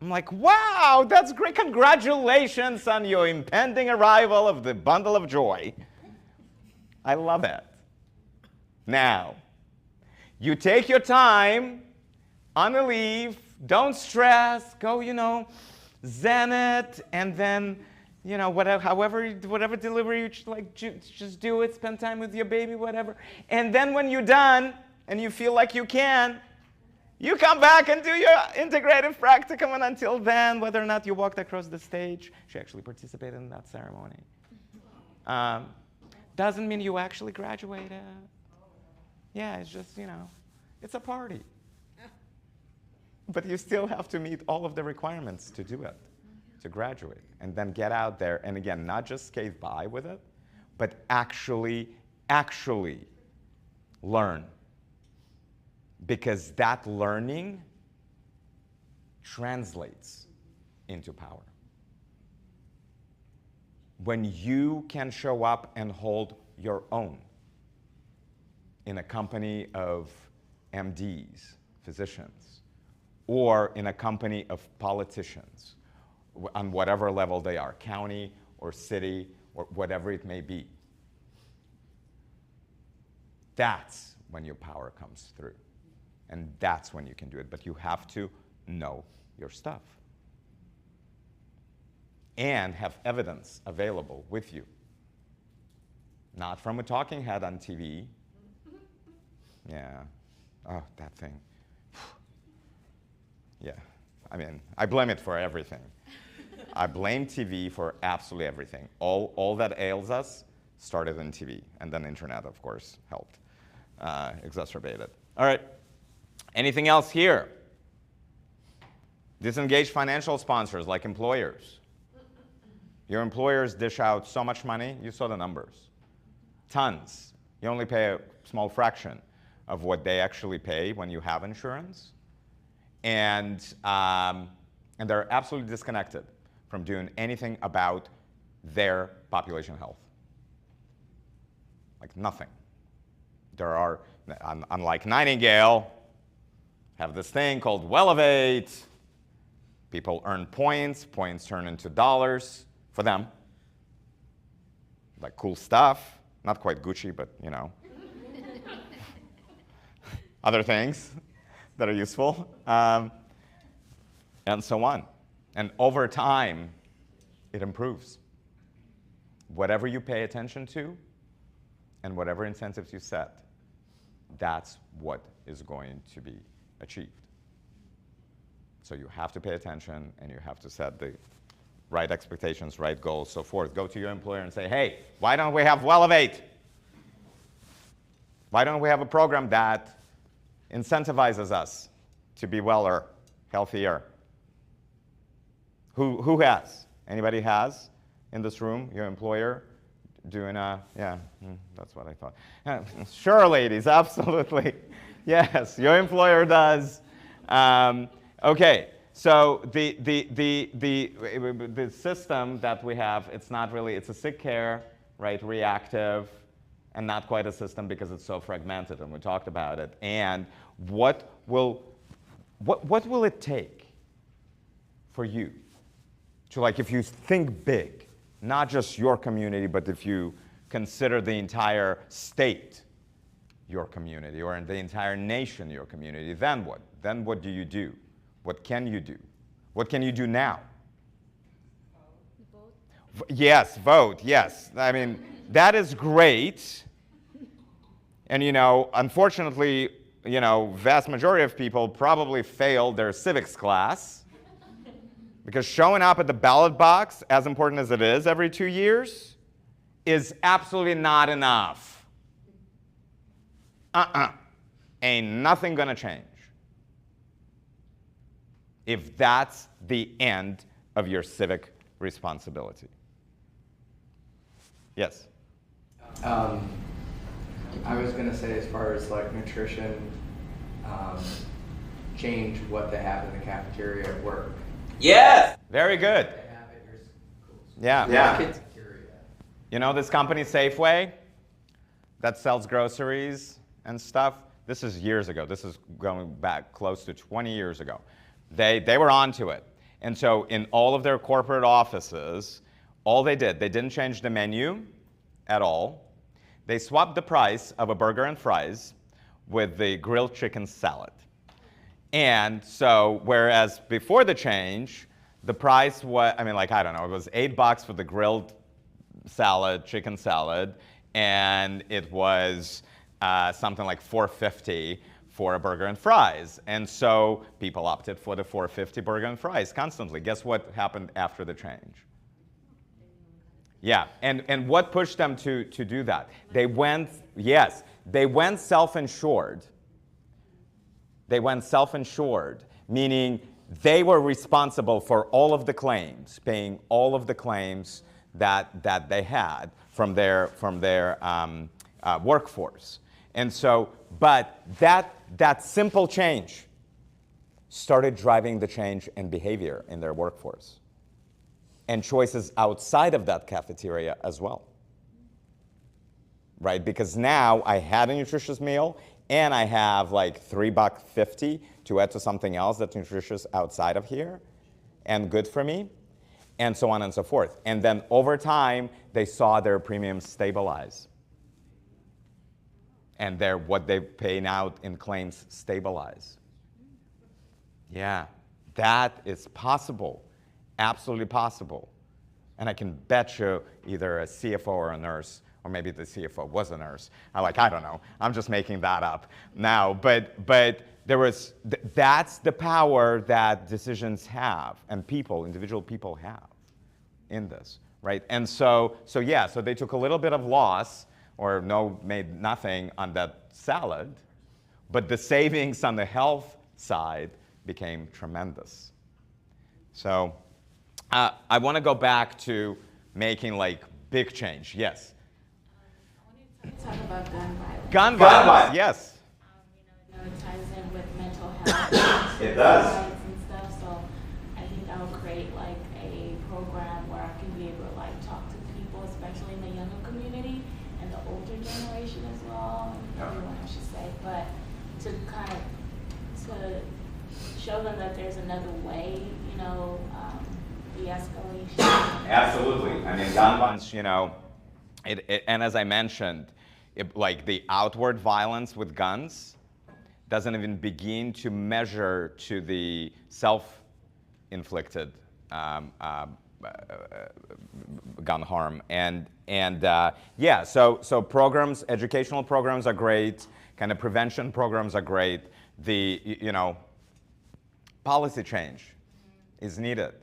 I'm like, wow, that's great. Congratulations on your impending arrival of the bundle of joy. I love it. Now, you take your time on the leave, don't stress, go, zen it, and then, whatever delivery you like, just do it, spend time with your baby, whatever. And then when you're done and you feel like you can, you come back and do your integrative practicum, and until then, whether or not you walked across the stage, she actually participated in that ceremony, doesn't mean you actually graduated. Yeah, it's just, it's a party. But you still have to meet all of the requirements to do it, to graduate, and then get out there, and again, not just skate by with it, but actually learn. Because that learning translates into power. When you can show up and hold your own in a company of MDs, physicians, or in a company of politicians, on whatever level they are, county or city or whatever it may be, that's when your power comes through. And that's when you can do it. But you have to know your stuff and have evidence available with you. Not from a talking head on TV. Yeah. Oh, that thing. Yeah. I mean, I blame it for everything. I blame TV for absolutely everything. All that ails us started in TV. And then internet, of course, helped exacerbate it. All right. Anything else here? Disengaged financial sponsors like employers. Your employers dish out so much money, you saw the numbers. Tons. You only pay a small fraction of what they actually pay when you have insurance. And they're absolutely disconnected from doing anything about their population health. Like nothing. There are, unlike Nightingale, have this thing called Wellevate. People earn points. Points turn into dollars for them. Like cool stuff. Not quite Gucci, but other things that are useful. And so on. And over time, it improves. Whatever you pay attention to and whatever incentives you set, that's what is going to be achieved. So you have to pay attention and you have to set the right expectations, right goals, so forth. Go to your employer and say, hey, why don't we have Elevate? Why don't we have a program that incentivizes us to be weller, healthier? Who has? Anybody has in this room? Your employer doing yeah, that's what I thought. Sure, ladies, absolutely. Yes, your employer does. Okay, so the system that we have, it's not really, it's a sick care, right, reactive, and not quite a system because it's so fragmented, and we talked about it. And what will it take for you to, like, if you think big, not just your community, but if you consider the entire state your community, or the entire nation your community, then what? Then what do you do? What can you do? What can you do now? Vote. Yes, vote, yes. I mean, that is great. And, you know, unfortunately, you know, vast majority of people probably failed their civics class because showing up at the ballot box, as important as it is every 2 years, is absolutely not enough. Ain't nothing gonna change if that's the end of your civic responsibility. Yes? I was going to say, as far as like nutrition, change what they have in the cafeteria at work. Yes! Very good. They have at your schools. Yeah. Cafeteria. You know this company, Safeway, that sells groceries and stuff? This is years ago. This is going back close to 20 years ago. They were onto it. And so in all of their corporate offices, all they didn't change the menu at all. They swapped the price of a burger and fries with the grilled chicken salad. And so, whereas before the change, the price was, I mean, like, I don't know, it was $8 for the grilled salad, chicken salad, and it was something like $4.50 for a burger and fries. And so people opted for the $4.50 burger and fries constantly. Guess what happened after the change? Yeah, and what pushed them to do that? They went self-insured. They went self-insured, meaning they were responsible for all of the claims, paying all of the claims that they had from their workforce. And so, but that simple change started driving the change in behavior in their workforce, and choices outside of that cafeteria as well, right? Because now I had a nutritious meal, and I have like $3.50 to add to something else that's nutritious outside of here and good for me, and so on and so forth. And then over time, they saw their premiums stabilize, and what they pay out in claims stabilize. Yeah, that is possible. Absolutely possible. And I can bet you either a CFO or a nurse, or maybe the CFO was a nurse. I don't know. I'm just making that up now. But there was, that's the power that decisions have, and individual people have in this, right? And so they took a little bit of loss, or made nothing on that salad, but the savings on the health side became tremendous. So I want to go back to making like big change. Yes? I wanted to talk about gun violence. Gun violence, yes. You know, it ties in with mental health. It does. Rights and stuff, so I think I would create like a program where I can be able to like talk to people, especially in the younger community and the older generation as well, and everyone I should say, but to kind of to show them that there's another way, you know, de-escalation. Absolutely. I mean, gun violence, you know, and as I mentioned, like the outward violence with guns doesn't even begin to measure to the self-inflicted gun harm. And yeah, so programs, educational programs are great, kind of prevention programs are great. Policy change is needed.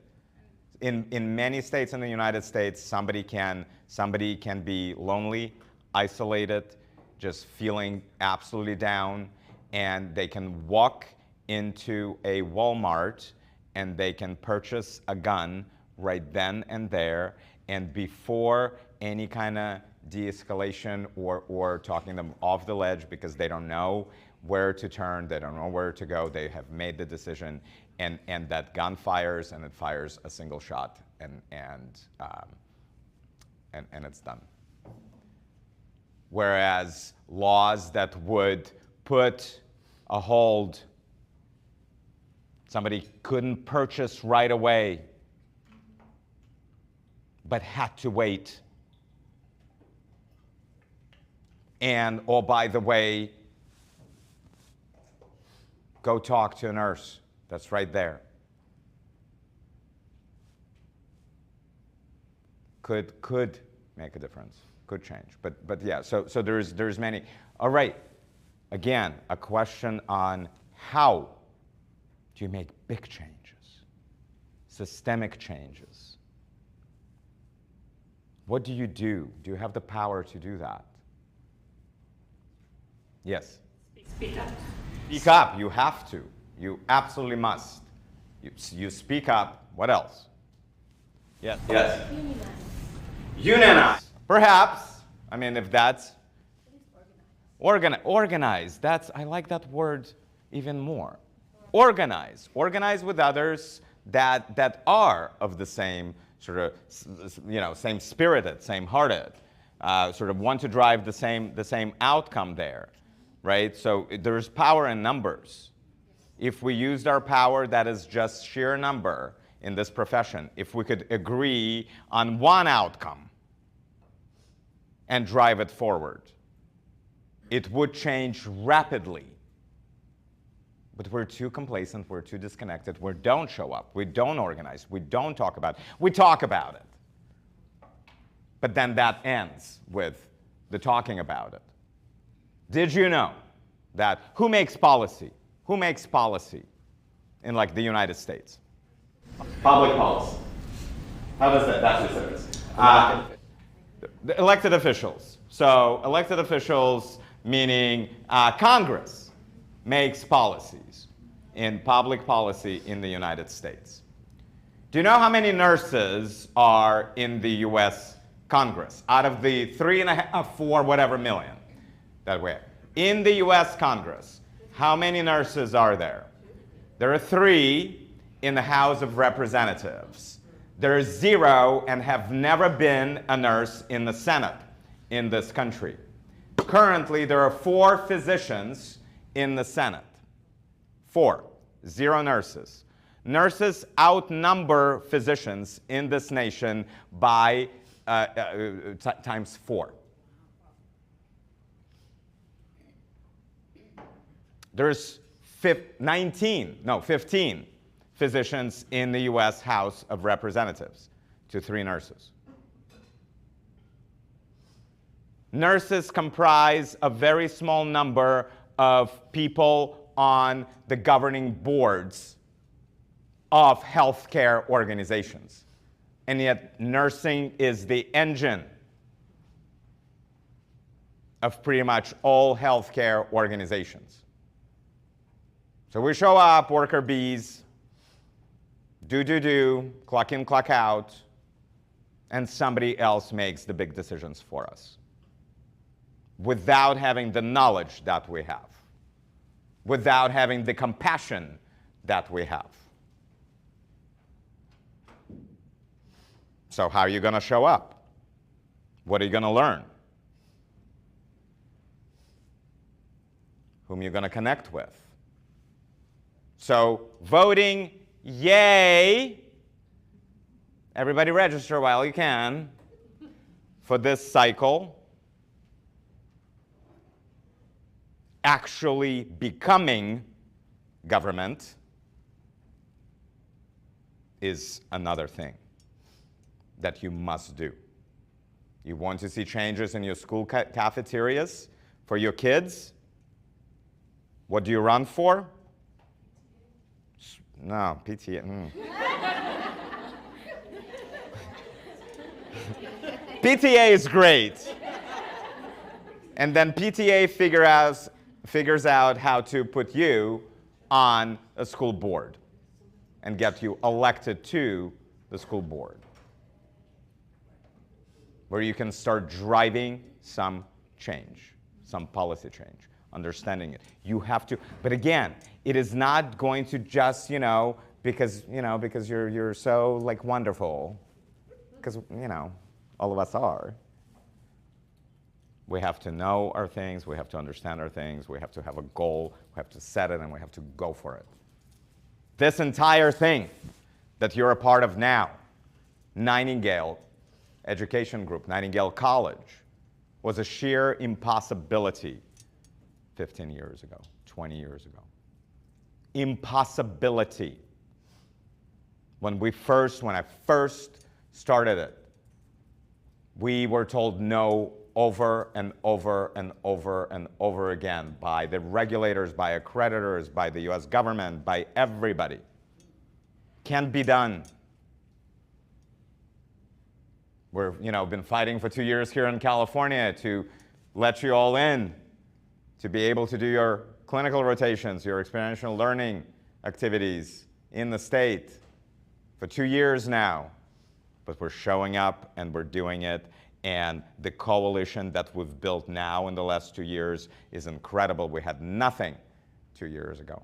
In many states in the United States, somebody can be lonely, isolated, just feeling absolutely down, and they can walk into a Walmart and they can purchase a gun right then and there, and before any kind of de-escalation or talking them off the ledge because they don't know where to turn, they don't know where to go, they have made the decision, and that gun fires, and it fires a single shot, and it's done. Whereas laws that would put a hold, somebody couldn't purchase right away, but had to wait. And, oh, by the way, go talk to a nurse. That's right there. Could make a difference. Could change. But yeah, so there's many. All right. Again, a question on how do you make big changes, systemic changes? What do you do? Do you have the power to do that? Yes? Speak up. Speak up. You have to. You absolutely must. You speak up. What else? Yes? Yes? Unionize. Perhaps. I mean, if that's... Organize. I like that word even more. Organize. Organize with others that are of the same sort of, same spirited, same hearted, sort of want to drive the same outcome there, right? So there's power in numbers. If we used our power that is just sheer number in this profession, if we could agree on one outcome and drive it forward, it would change rapidly. But we're too complacent, we're too disconnected, we don't show up, we don't organize, we don't talk about it. We talk about it. But then that ends with the talking about it. Did you know that who makes policy? Who makes policy in like the United States? Public policy. How does that? That's what it is. The elected officials. So elected officials meaning Congress makes policies in public policy in the United States. Do you know how many nurses are in the US Congress? Out of the 3.5, 4, whatever million that we have. In the US Congress, how many nurses are there? There are 3 in the House of Representatives. There are 0 and have never been a nurse in the Senate in this country. Currently, there are 4 physicians in the Senate. 4, 0 nurses. Nurses outnumber physicians in this nation by times 4. There's 15 physicians in the US House of Representatives to 3 nurses. Nurses comprise a very small number of people on the governing boards of healthcare organizations. And yet nursing is the engine of pretty much all healthcare organizations. So we show up, worker bees, do, clock in, clock out, and somebody else makes the big decisions for us without having the knowledge that we have, without having the compassion that we have. So how are you going to show up? What are you going to learn? Whom are you going to connect with? So voting, yay! Everybody register while you can for this cycle. Actually becoming government is another thing that you must do. You want to see changes in your school cafeterias for your kids? What do you run for? No, PTA. PTA is great. And then PTA figures out how to put you on a school board and get you elected to the school board, where you can start driving some change, some policy change, understanding it. You have to, but again, it is not going to just, because you're so like wonderful, because all of us are. We have to know our things, we have to understand our things, we have to have a goal, we have to set it, and we have to go for it. This entire thing that you're a part of now, Nightingale Education Group, Nightingale College, was a sheer impossibility 15 years ago, 20 years ago. Impossibility. When I first started it, we were told no over and over and over and over again by the regulators, by accreditors, by the US government, by everybody. Can't be done. We've been fighting for 2 years here in California to let you all in, to be able to do your clinical rotations, your experiential learning activities in the state for 2 years now. But we're showing up and we're doing it. And the coalition that we've built now in the last 2 years is incredible. We had nothing 2 years ago.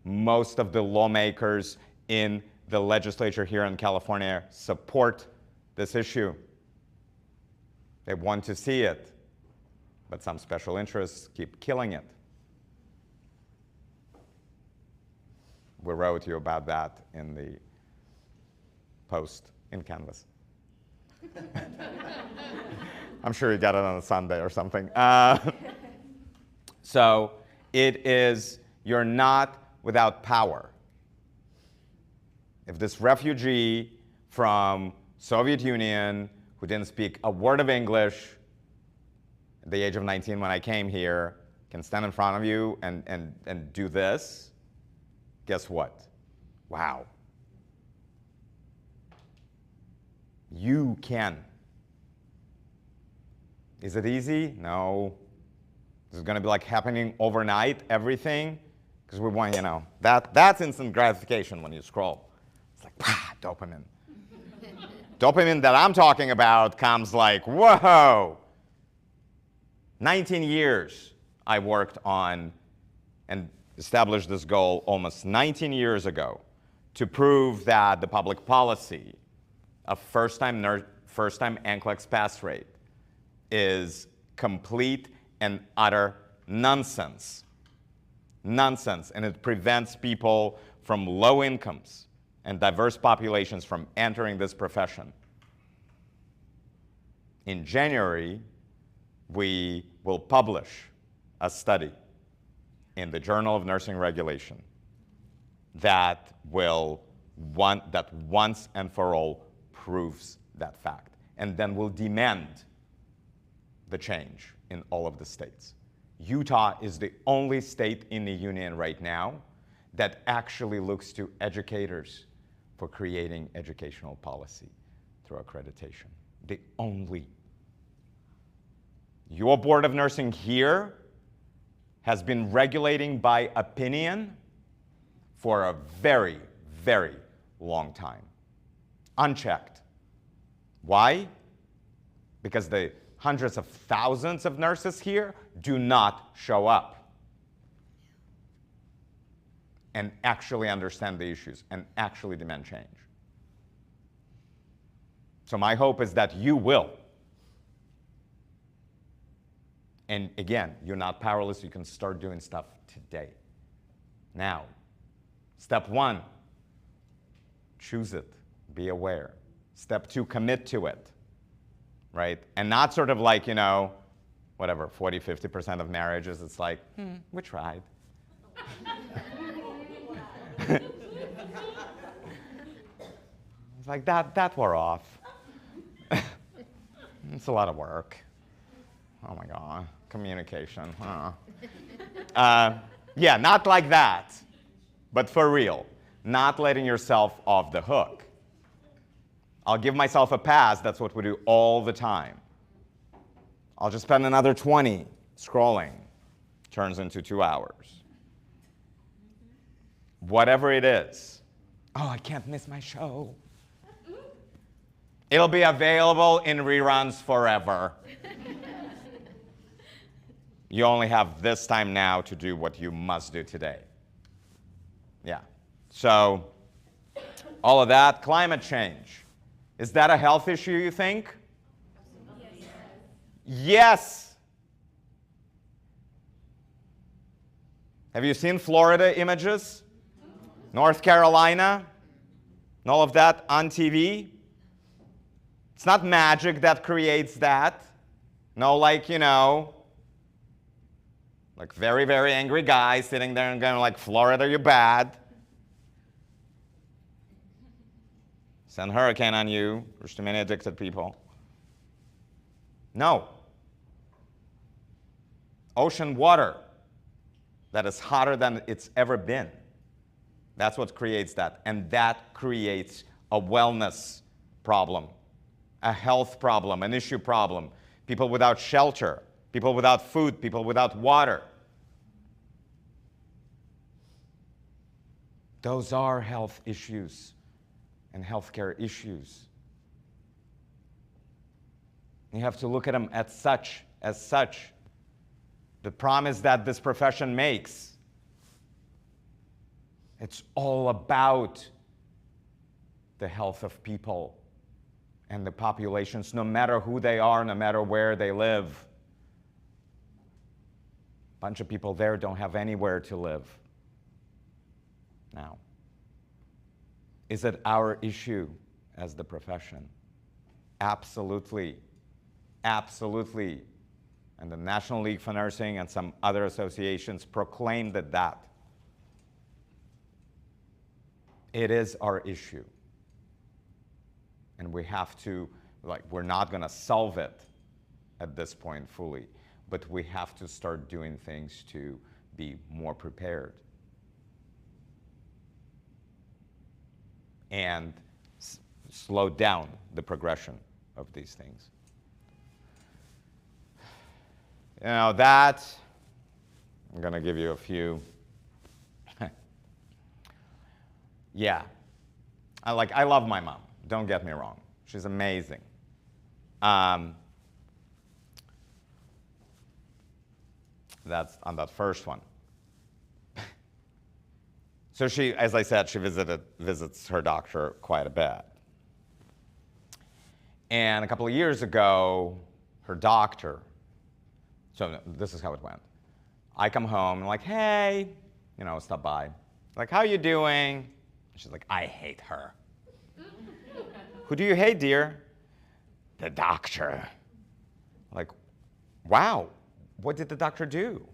Most of the lawmakers in the legislature here in California support this issue. They want to see it, but some special interests keep killing it. We wrote you about that in the post in Canvas. I'm sure you got it on a Sunday or something. So it is, you're not without power. If this refugee from Soviet Union who didn't speak a word of English at the age of 19 when I came here can stand in front of you and do this, guess what? Wow. You can. Is it easy? No. This is going to be like happening overnight, everything, because we want, that's instant gratification when you scroll. It's like, dopamine. Dopamine that I'm talking about comes like, whoa. 19 years I worked on and established this goal almost 19 years ago to prove that the public policy of first-time NCLEX pass rate is complete and utter nonsense. Nonsense, and it prevents people from low incomes and diverse populations from entering this profession. In January, we will publish a study in the Journal of Nursing Regulation that once and for all proves that fact, and then will demand the change in all of the states. Utah is the only state in the union right now that actually looks to educators for creating educational policy through accreditation. The only. Your Board of Nursing here has been regulating by opinion for a very, very long time. Unchecked. Why? Because the hundreds of thousands of nurses here do not show up and actually understand the issues and actually demand change. So my hope is that you will. And again, you're not powerless. You can start doing stuff today. Now, step 1, choose it. Be aware. Step 2, commit to it. Right? And not sort of like, 40, 50% of marriages, it's like, we tried. It's like, that wore off. It's a lot of work. Oh my God, communication. Yeah, not like that, but for real. Not letting yourself off the hook. I'll give myself a pass. That's what we do all the time. I'll just spend another 20 scrolling. Turns into 2 hours. Whatever it is. Oh, I can't miss my show. It'll be available in reruns forever. You only have this time now to do what you must do today. Yeah. So, all of that. Climate change. Is that a health issue, you think? Yes. Have you seen Florida images? North Carolina? And all of that on TV? It's not magic that creates that. No, like, you know, like very, very angry guy sitting there and going like, Florida, you're bad. Send hurricane on you. There's too many addicted people. No. Ocean water that is hotter than it's ever been. That's what creates that. And that creates a wellness problem, a health problem, an issue problem. People without shelter, people without food, people without water. Those are health issues and healthcare issues. You have to look at them as such. The promise that this profession makes. It's all about the health of people and the populations, no matter who they are, no matter where they live. A bunch of people there don't have anywhere to live now. Is it our issue as the profession? Absolutely. Absolutely. And the National League for Nursing and some other associations proclaimed that. It is our issue. And we have to, we're not going to solve it at this point fully, but we have to start doing things to be more prepared. And slow down the progression of these things. You know, that, I'm going to give you a few. Yeah. I love my mom. Don't get me wrong. She's amazing. That's on that first one. So she, as I said, she visits her doctor quite a bit. And a couple of years ago, her doctor, so this is how it went. I come home and like, hey, you know, stop by. Like, how you doing? She's like, I hate her. Who do you hate, dear? The doctor. Like, wow, what did the doctor do?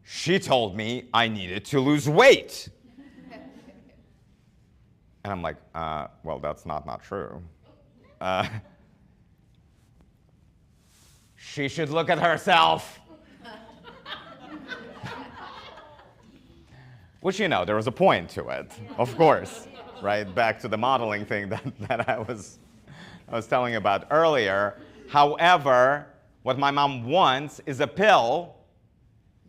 She told me I needed to lose weight. And I'm like, well, that's not true. She should look at herself. Which, you know, there was a point to it, of course, right? Back to the modeling thing that I was telling you about earlier. However, what my mom wants is a pill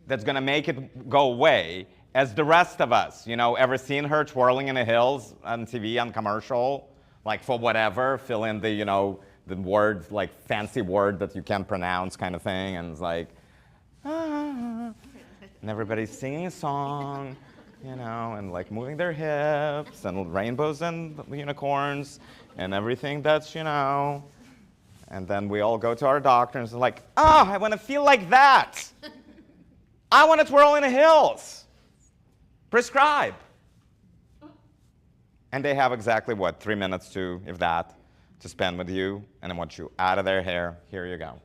that's going to make it go away, as the rest of us. You know, ever seen her twirling in the hills on TV, on commercial? Like, for whatever, fill in the, you know, the word, like, fancy word that you can't pronounce kind of thing, and it's like, ah, and everybody's singing a song, you know, and like moving their hips, and rainbows and unicorns, and everything that's, you know, and then we all go to our doctor and it's like, oh, I want to feel like that. I want to twirl in the hills. Prescribe. And they have exactly, what, 3 minutes to, if that, to spend with you, and then want you out of their hair. Here you go.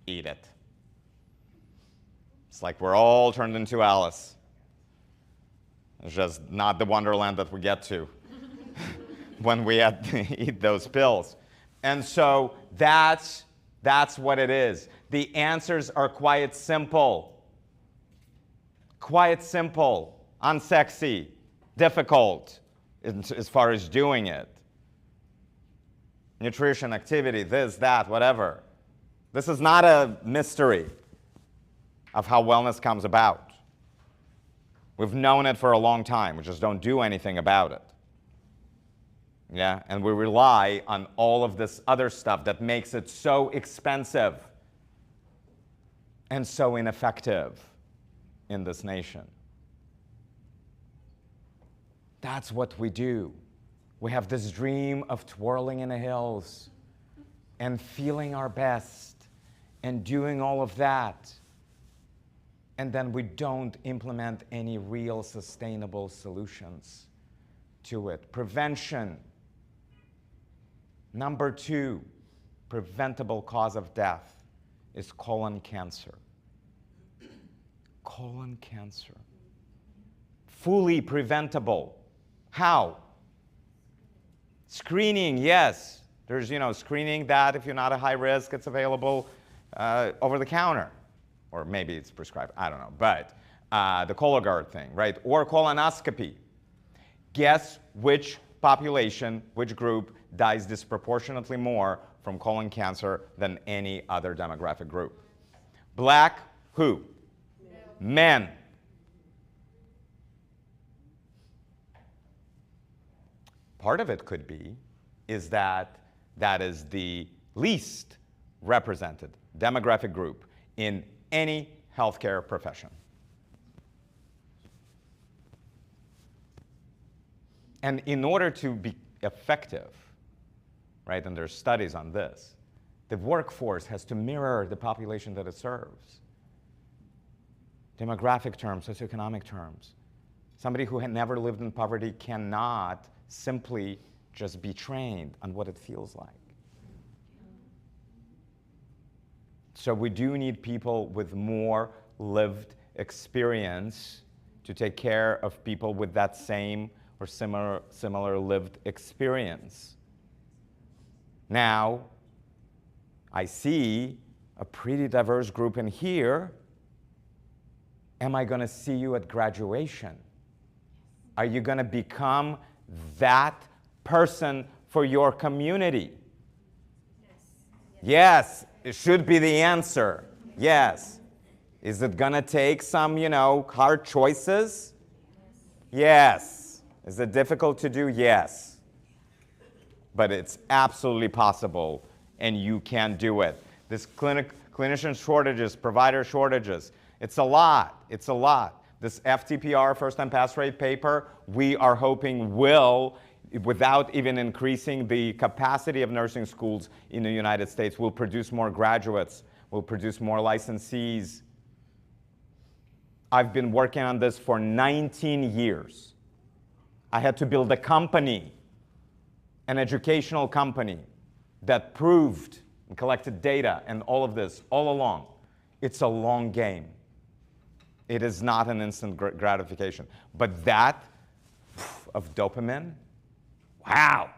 Eat it. It's like we're all turned into Alice. It's just not the wonderland that we get to when we eat those pills. And so that's what it is. The answers are quite simple. Quite simple, unsexy, difficult. as far as doing it. Nutrition, activity, this, that, whatever. This is not a mystery of how wellness comes about. We've known it for a long time. We just don't do anything about it. Yeah, and we rely on all of this other stuff that makes it so expensive and so ineffective in this nation. That's what we do. We have this dream of twirling in the hills and feeling our best and doing all of that. And then we don't implement any real sustainable solutions to it. Prevention. Number 2, preventable cause of death is colon cancer. Colon cancer. Fully preventable. How? Screening, yes. There's, screening that if you're not a high risk, it's available over the counter. Or maybe it's prescribed, I don't know. But the Cologuard thing, right? Or colonoscopy. Guess which population, which group dies disproportionately more from colon cancer than any other demographic group? Black who? Men. Part of it could be is that is the least represented demographic group in any healthcare profession. And in order to be effective, right, and there's studies on this, the workforce has to mirror the population that it serves. Demographic terms, socioeconomic terms. Somebody who had never lived in poverty cannot simply just be trained on what it feels like. So we do need people with more lived experience to take care of people with that same or similar lived experience. Now, I see a pretty diverse group in here. Am I going to see you at graduation? Are you going to become that person for your community? Yes, it should be the answer. Yes. Is it going to take some, hard choices? Yes. Is it difficult to do? Yes. But it's absolutely possible, and you can do it. This clinician shortages, provider shortages, it's a lot. It's a lot. This FTPR, first-time pass rate paper, we are hoping will, without even increasing the capacity of nursing schools in the United States, will produce more graduates, will produce more licensees. I've been working on this for 19 years. I had to build a company, an educational company, that proved and collected data and all of this all along. It's a long game. It is not an instant gratification. But that of dopamine, wow,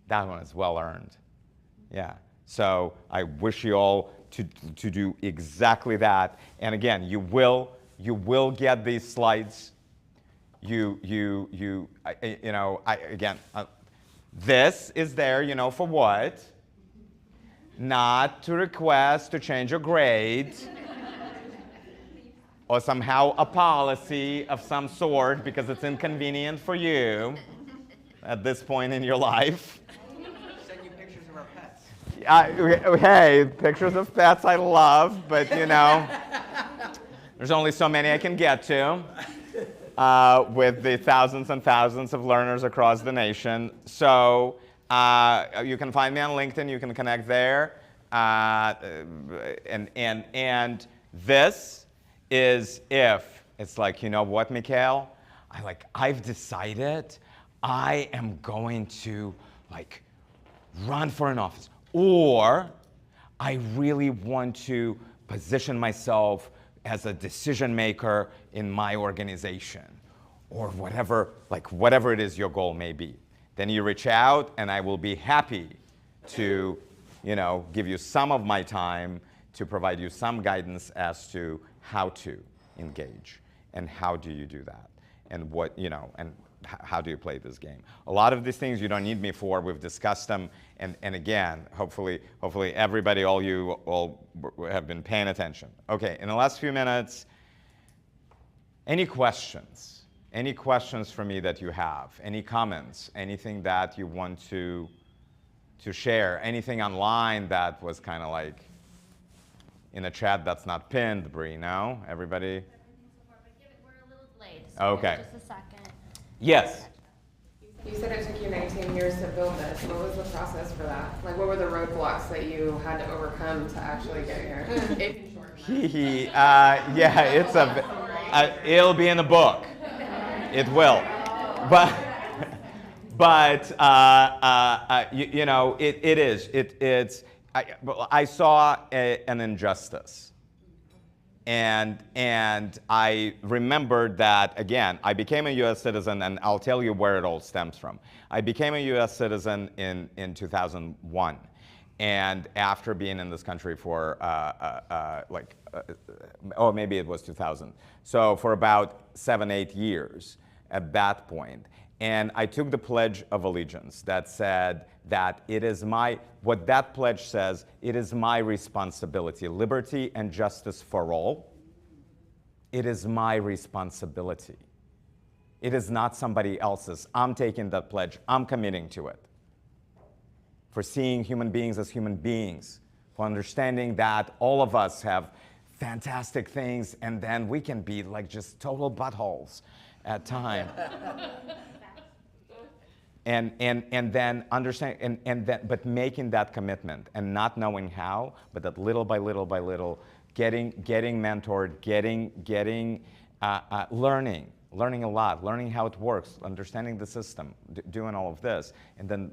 that one is well earned. Yeah. So I wish you all to do exactly that. And again, you will get these slides. This is there, for what? Not to request to change your grade or somehow a policy of some sort because it's inconvenient for you at this point in your life. Send you pictures of our pets. Hey, pictures of pets I love, but there's only so many I can get to with the thousands and thousands of learners across the nation. So you can find me on LinkedIn. You can connect there. And this is if it's like, what, Mikhail? I've decided I am going to run for an office, or I really want to position myself as a decision maker in my organization, or whatever it is your goal may be. Then you reach out, and I will be happy to, give you some of my time to provide you some guidance as to how to engage and how do you do that, and what, and how do you play this game? A lot of these things you don't need me for. We've discussed them, and again, hopefully everybody, all have been paying attention. Okay, in the last few minutes, any questions? Any questions for me that you have? Any comments? Anything that you want to share? Anything online that was kind of like in a chat that's not pinned, Bree? No? Everybody? We're a little delayed, so Okay. just a second. Yes. You said it took you 19 years to build this. What was the process for that? Like, what were the roadblocks that you had to overcome to actually get here? If in short. Yeah, it's it'll be in the book. It will. But you know, it is. I saw an injustice. And I remembered that, again, I became a U.S. citizen, and I'll tell you where it all stems from. I became a U.S. citizen in 2001. And after being in this country for or maybe it was 2000. So for about 7-8 years at that point. And I took the Pledge of Allegiance that said that it is what that pledge says, it is my responsibility, liberty and justice for all. It is my responsibility. It is not somebody else's. I'm taking that pledge. I'm committing to it. For seeing human beings as human beings, for understanding that all of us have fantastic things, and then we can be like just total buttholes at times. And then understand, but making that commitment and not knowing how, but that little by little by little, getting mentored, learning a lot, learning how it works, understanding the system, doing all of this, and then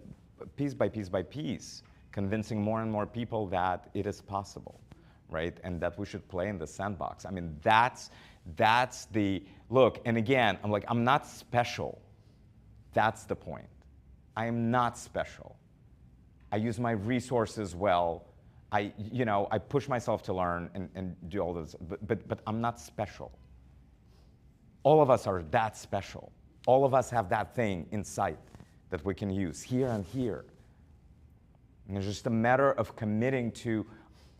piece by piece by piece, convincing more and more people that it is possible, right? And that we should play in the sandbox. I mean, that's the look. And again, I'm not special. That's the point. I am not special. I use my resources well. I push myself to learn and do all this, but I'm not special. All of us are that special. All of us have that thing inside that we can use here and here. And it's just a matter of committing to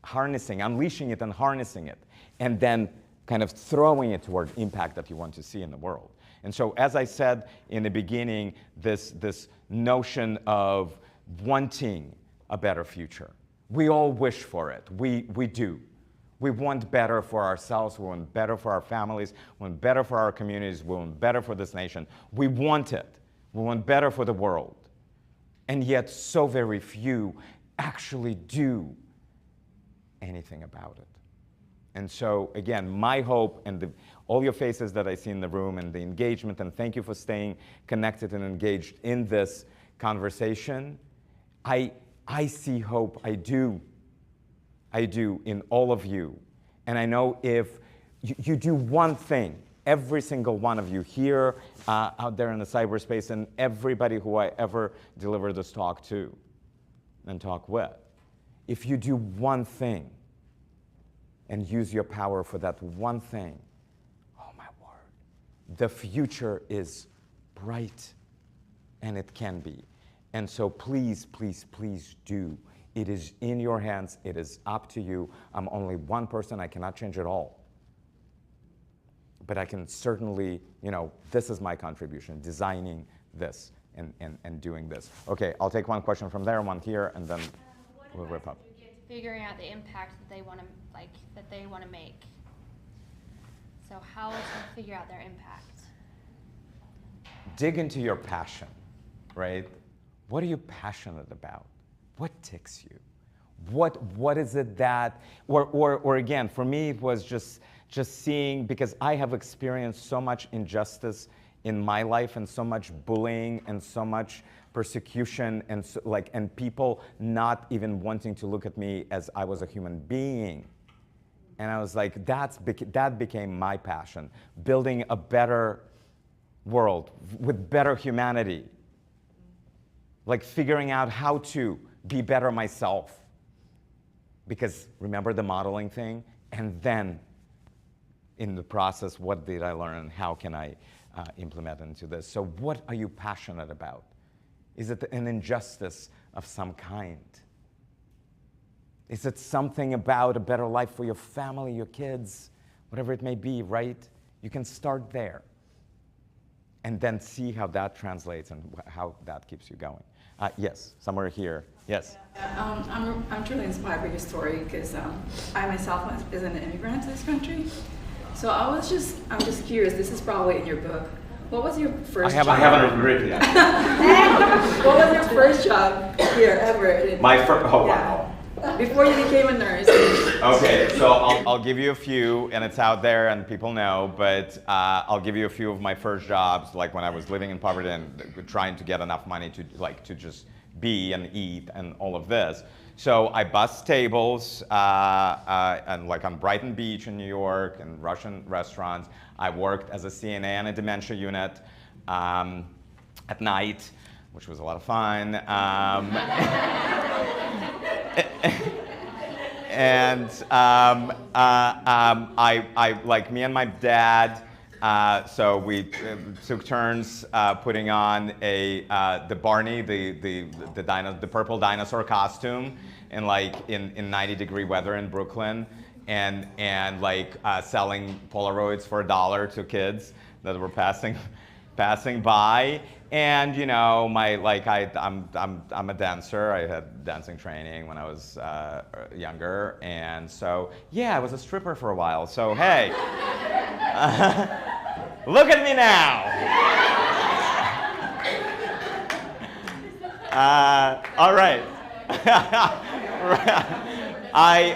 harnessing, unleashing it and harnessing it, and then kind of throwing it toward impact that you want to see in the world. And so, as I said in the beginning, this notion of wanting a better future. We all wish for it. We do. We want better for ourselves. We want better for our families. We want better for our communities. We want better for this nation. We want it. We want better for the world. And yet, so very few actually do anything about it. And so, again, my hope and all your faces that I see in the room and the engagement, and thank you for staying connected and engaged in this conversation. I see hope. I do in all of you. And I know if you do one thing, every single one of you here, out there in the cyberspace, and everybody who I ever deliver this talk to and talk with, if you do one thing and use your power for that one thing, oh my word, the future is bright, and it can be. And so please, please, please do. It is in your hands. It is up to you. I'm only one person. I cannot change it all. But I can certainly, this is my contribution, designing this and doing this. Okay, I'll take one question from there, one here, and then we'll wrap up. Figuring out the impact that they want to make. So how to figure out their impact? Dig into your passion, right? What are you passionate about? What ticks you? What is it that, or again, for me it was just seeing, because I have experienced so much injustice in my life and so much bullying and so much persecution and people not even wanting to look at me as I was a human being. And I was like, that became my passion, building a better world with better humanity, like figuring out how to be better myself. Because remember the modeling thing? And then in the process, what did I learn and how can I implemented into this. So what are you passionate about? Is it an injustice of some kind? Is it something about a better life for your family, your kids, whatever it may be, right? You can start there and then see how that translates and how that keeps you going. Yes, somewhere here. Yes. I'm truly inspired by your story because I myself is an immigrant to this country. So I'm just curious. This is probably in your book. What was your first job? I haven't written yet. What was your first job here ever? My first, oh wow. Before you became a nurse. Okay, so I'll give you a few, and it's out there and people know, but I'll give you a few of my first jobs, like when I was living in poverty and trying to get enough money to just be and eat and all of this. So I bussed tables and like on Brighton Beach in New York and Russian restaurants. I worked as a CNA in a dementia unit at night, which was a lot of fun. And I like me and my dad, so we took turns putting on the Barney, the purple dinosaur costume in 90-degree weather in Brooklyn, and like selling Polaroids for $1 to kids that were passing by. And you know, I'm a dancer. I had dancing training when I was younger, and so yeah, I was a stripper for a while. So hey, look at me now. All right.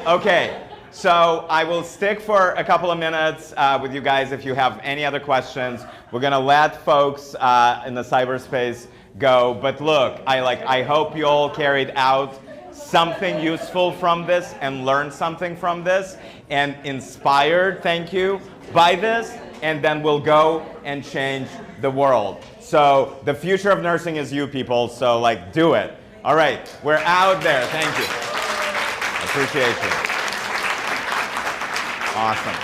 Okay. So I will stick for a couple of minutes with you guys if you have any other questions. We're going to let folks in the cyberspace go. But look, I hope you all carried out something useful from this and learned something from this and inspired, thank you, by this. And then we'll go and change the world. So the future of nursing is you people. So do it. All right, we're out there. Thank you. Appreciate you. Awesome.